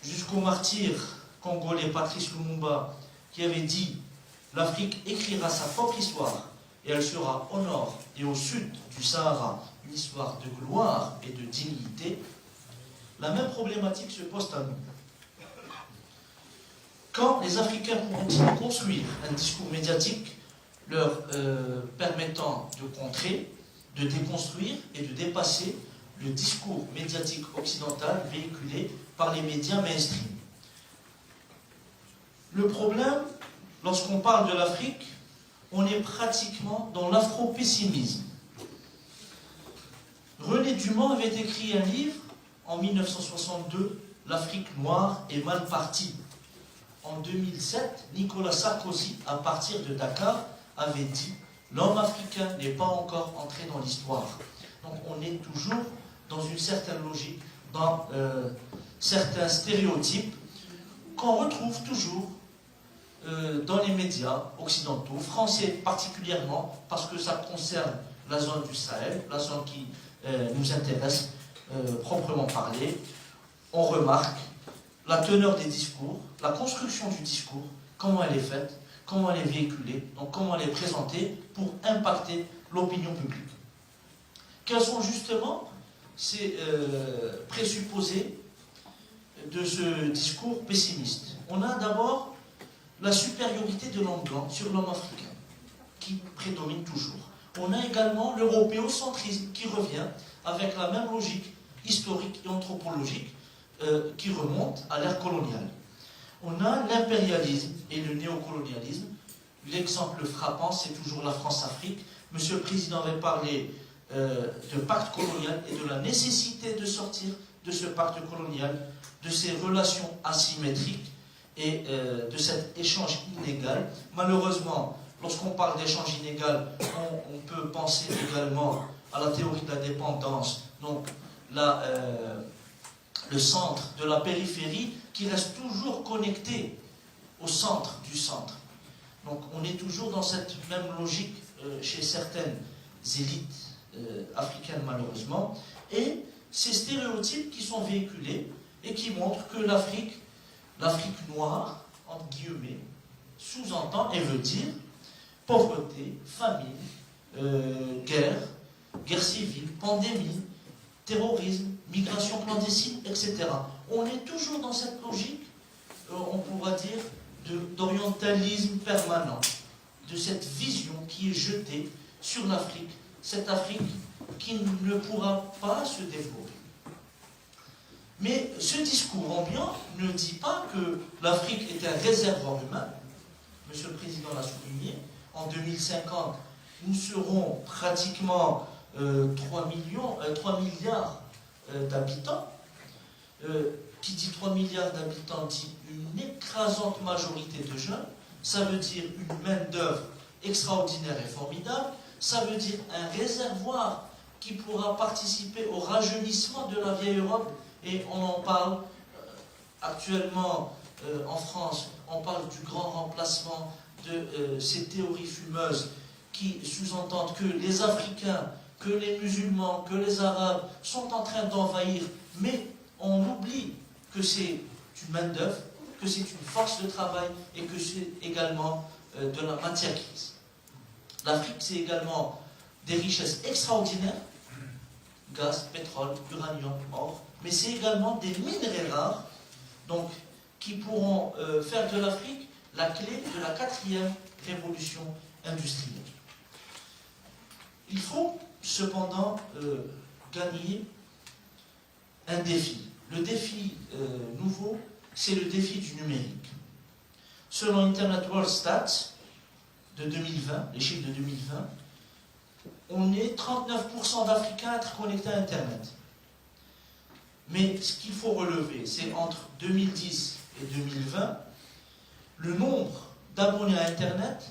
jusqu'au martyr congolais Patrice Lumumba, qui avait dit « L'Afrique écrira sa propre histoire, et elle sera au nord et au sud du Sahara, une histoire de gloire et de dignité », la même problématique se pose à nous. Quand les Africains pourront-ils construire un discours médiatique leur permettant de contrer, de déconstruire et de dépasser le discours médiatique occidental véhiculé par les médias mainstream? Le problème, lorsqu'on parle de l'Afrique, on est pratiquement dans l'afro-pessimisme. René Dumont avait écrit un livre en 1962, L'Afrique noire est mal partie. En 2007, Nicolas Sarkozy, à partir de Dakar, avait dit « L'homme africain n'est pas encore entré dans l'histoire ». Donc on est toujours dans une certaine logique, dans certains stéréotypes qu'on retrouve toujours dans les médias occidentaux, français particulièrement, parce que ça concerne la zone du Sahel, la zone qui nous intéresse proprement parler. On remarque la teneur des discours, la construction du discours, comment elle est faite, comment elle est véhiculée, donc comment elle est présentée pour impacter l'opinion publique. Quels sont justement ces présupposés de ce discours pessimiste? On a d'abord la supériorité de l'homme blanc sur l'homme africain, qui prédomine toujours. On a également l'européocentrisme qui revient avec la même logique historique et anthropologique qui remonte à l'ère coloniale. On a l'impérialisme et le néocolonialisme. L'exemple frappant, c'est toujours la France-Afrique. Monsieur le Président avait parlé de pacte colonial et de la nécessité de sortir de ce pacte colonial, de ces relations asymétriques et de cet échange inégal. Malheureusement, lorsqu'on parle d'échange inégal, on peut penser également à la théorie de la dépendance, donc le centre de la périphérie qui reste toujours connecté au centre du centre. Donc on est toujours dans cette même logique chez certaines élites africaines malheureusement, et ces stéréotypes qui sont véhiculés et qui montrent que l'Afrique noire, entre guillemets, sous-entend et veut dire pauvreté, famine, guerre civile, pandémie, terrorisme, migration clandestine, etc. On est toujours dans cette logique, on pourra dire, d'orientalisme permanent, de cette vision qui est jetée sur l'Afrique, cette Afrique qui ne pourra pas se développer. Mais ce discours ambiant ne dit pas que l'Afrique est un réservoir humain. Monsieur le Président l'a souligné, en 2050, nous serons pratiquement 3 milliards d'habitants. Qui dit 3 milliards d'habitants dit une écrasante majorité de jeunes. Ça veut dire une main-d'œuvre extraordinaire et formidable. Ça veut dire un réservoir qui pourra participer au rajeunissement de la vieille Europe. Et on en parle actuellement en France. On parle du grand remplacement de ces théories fumeuses qui sous-entendent que les Africains, que les musulmans, que les Arabes sont en train d'envahir, mais on oublie que c'est une main-d'œuvre, que c'est une force de travail et que c'est également de la matière grise. L'Afrique, c'est également des richesses extraordinaires, gaz, pétrole, uranium, or, mais c'est également des minerais rares, donc, qui pourront faire de l'Afrique la clé de la 4e révolution industrielle. Il faut cependant gagner un défi. Le défi nouveau, c'est le défi du numérique. Selon Internet World Stats de 2020, les chiffres de 2020, on est 39% d'Africains à être connectés à Internet. Mais ce qu'il faut relever, c'est entre 2010 et 2020, le nombre d'abonnés à Internet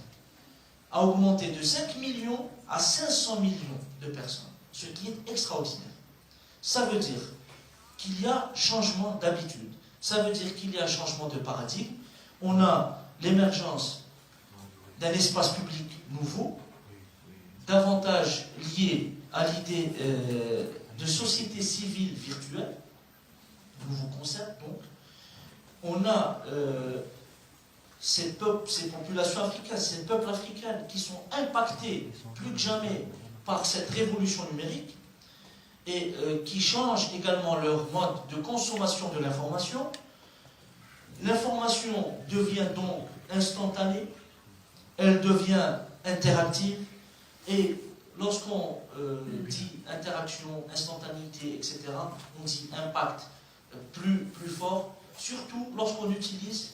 a augmenté de 5 millions à 500 millions de personnes, ce qui est extraordinaire. Ça veut dire qu'il y a changement d'habitude, ça veut dire qu'il y a changement de paradigme, on a l'émergence d'un espace public nouveau, davantage lié à l'idée de société civile virtuelle, nouveau concept donc. On a ces populations africaines, ces peuples africains qui sont impactés plus que jamais par cette révolution numérique et qui changent également leur mode de consommation de l'information. L'information devient donc instantanée, elle devient interactive, et lorsqu'on dit interaction, instantanéité, etc., on dit impact plus fort, surtout lorsqu'on utilise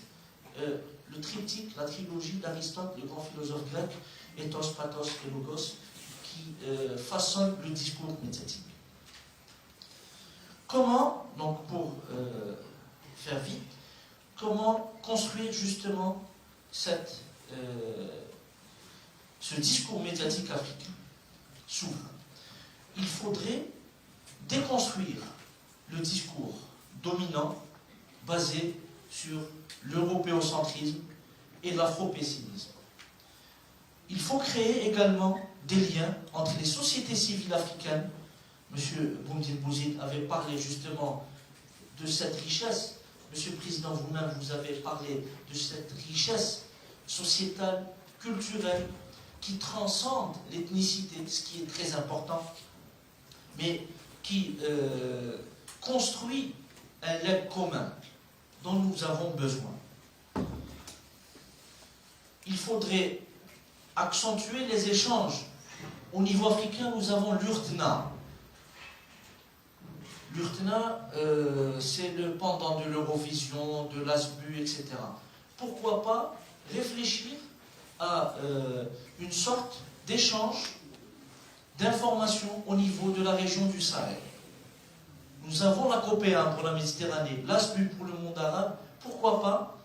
le triptyque, la trilogie d'Aristote, le grand philosophe grec, ethos, pathos et logos, qui façonne le discours médiatique. Comment, donc pour faire vite, comment construire justement ce discours médiatique africain souverain? Il faudrait déconstruire le discours dominant basé sur l'européocentrisme et l'afro-pessimisme. Il faut créer également des liens entre les sociétés civiles africaines. M. Boumediene Bouzid avait parlé justement de cette richesse. Monsieur le Président, vous-même, vous avez parlé de cette richesse sociétale, culturelle, qui transcende l'ethnicité, ce qui est très important, mais qui construit un legs commun dont nous avons besoin. Il faudrait accentuer les échanges. Au niveau africain, nous avons l'URTNA. L'URTNA, c'est le pendant de l'Eurovision, de l'ASBU, etc. Pourquoi pas réfléchir à une sorte d'échange d'informations au niveau de la région du Sahel. Nous avons la COPEA pour la Méditerranée, l'ASBU pour le monde arabe. Pourquoi pas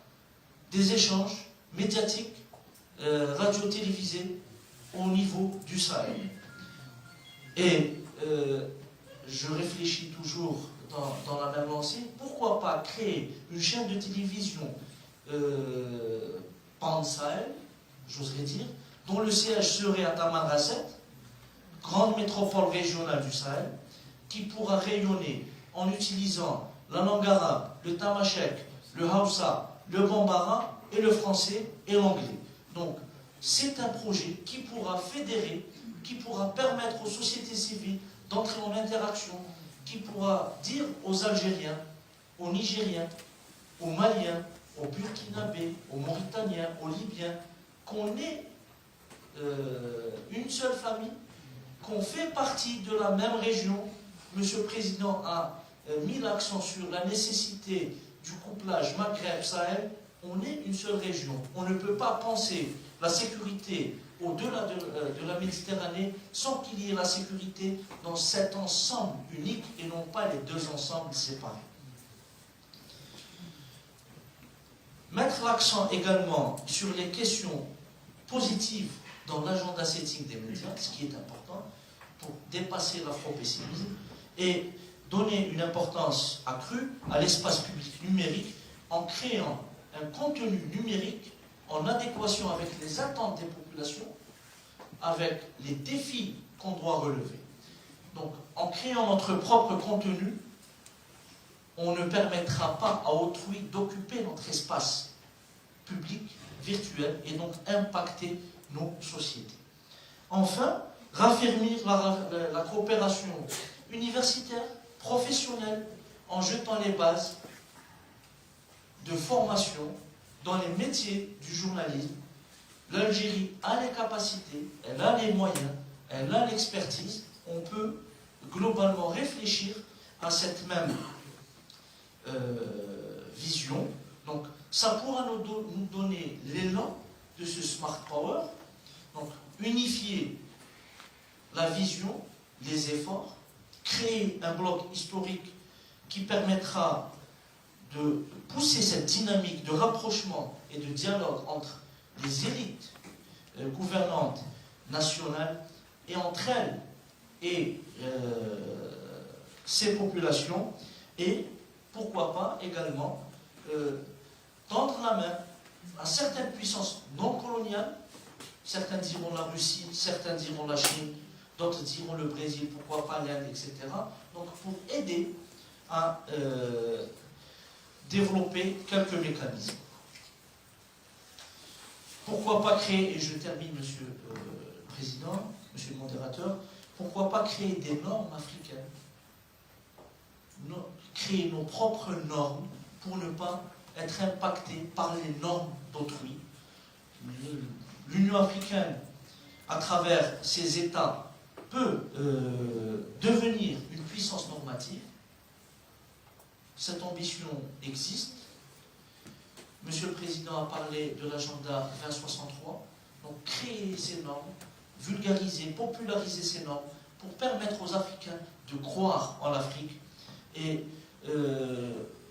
des échanges médiatiques, radio-télévisés au niveau du Sahel. Et je réfléchis toujours dans la même lancée, pourquoi pas créer une chaîne de télévision pan-Sahel, j'oserais dire, dont le siège serait à Tamanrasset, grande métropole régionale du Sahel, qui pourra rayonner en utilisant la langue arabe, le tamashek, le hausa, le bambara et le français et l'anglais. Donc, c'est un projet qui pourra fédérer, qui pourra permettre aux sociétés civiles d'entrer en interaction, qui pourra dire aux Algériens, aux Nigériens, aux Maliens, aux Burkinabés, aux Mauritaniens, aux Libyens, qu'on est une seule famille, qu'on fait partie de la même région. Monsieur le Président a mis l'accent sur la nécessité du couplage Maghreb-Sahel. On est une seule région. On ne peut pas penser la sécurité au-delà de la Méditerranée sans qu'il y ait la sécurité dans cet ensemble unique et non pas les deux ensembles séparés. Mettre l'accent également sur les questions positives dans l'agenda ascétique des médias, ce qui est important pour dépasser l'afro-pessimisme et donner une importance accrue à l'espace public numérique en créant un contenu numérique en adéquation avec les attentes des populations, avec les défis qu'on doit relever. Donc, en créant notre propre contenu, on ne permettra pas à autrui d'occuper notre espace public, virtuel, et donc impacter nos sociétés. Enfin, raffermir la coopération universitaire, professionnelle, en jetant les bases de formation dans les métiers du journalisme. L'Algérie a les capacités, elle a les moyens, elle a l'expertise. On peut globalement réfléchir à cette même vision. Donc, ça pourra nous donner l'élan de ce Smart Power. Donc, unifier la vision, les efforts, créer un bloc historique qui permettra de pousser cette dynamique de rapprochement et de dialogue entre les élites gouvernantes nationales et entre elles et ces populations, et pourquoi pas également tendre la main à certaines puissances non coloniales. Certains diront la Russie, certains diront la Chine, d'autres diront le Brésil, pourquoi pas l'Inde, etc. Donc pour aider à développer quelques mécanismes. Pourquoi pas créer, et je termine, Monsieur le Président, Monsieur le modérateur, pourquoi pas créer des normes africaines, créer nos propres normes pour ne pas être impactée par les normes d'autrui. L'Union africaine, à travers ses États, peut devenir une puissance normative. Cette ambition existe. Monsieur le Président a parlé de l'agenda 2063. Donc créer ces normes, vulgariser, populariser ces normes pour permettre aux Africains de croire en l'Afrique. Et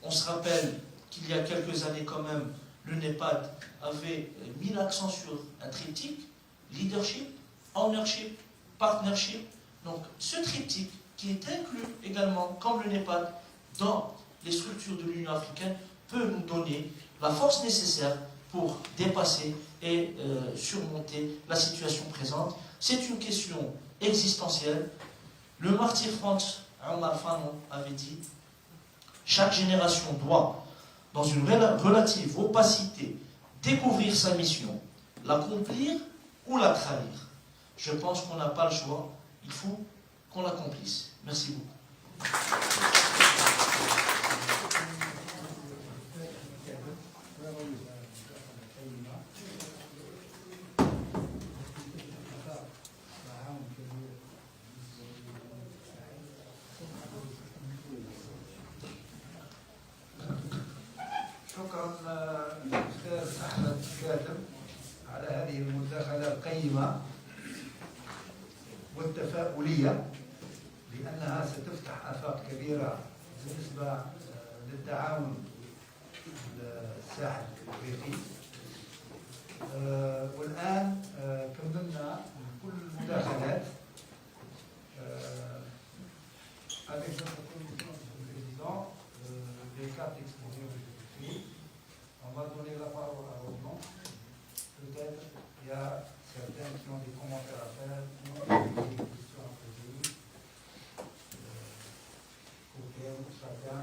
on se rappelle qu'il y a quelques années quand même, le NEPAD avait mis l'accent sur un triptyque, leadership, ownership, partnership. Donc ce triptyque qui est inclus également, comme le NEPAD, dans les structures de l'Union africaine, peut nous donner la force nécessaire pour dépasser et surmonter la situation présente. C'est une question existentielle. Le martyr Franz Omar Fanon avait dit « Chaque génération doit, dans une relative opacité, découvrir sa mission, l'accomplir ou la trahir. » Je pense qu'on n'a pas le choix. Il faut qu'on l'accomplisse. Merci beaucoup. شكرا أستاذ أحمد كاتب على هذه المداخلة القيمة والتفاؤلية لأنها ستفتح آفاق كبيرة بالنسبة للتعاون الساحل الأفريقي. والآن كملنا كل المداخلات avec notre commission du président, les 4 exposés que j'ai fait. On va donner la parole à Roland. Peut-être il y a certains qui ont des commentaires à faire ou des questions à poser auxquelles chacun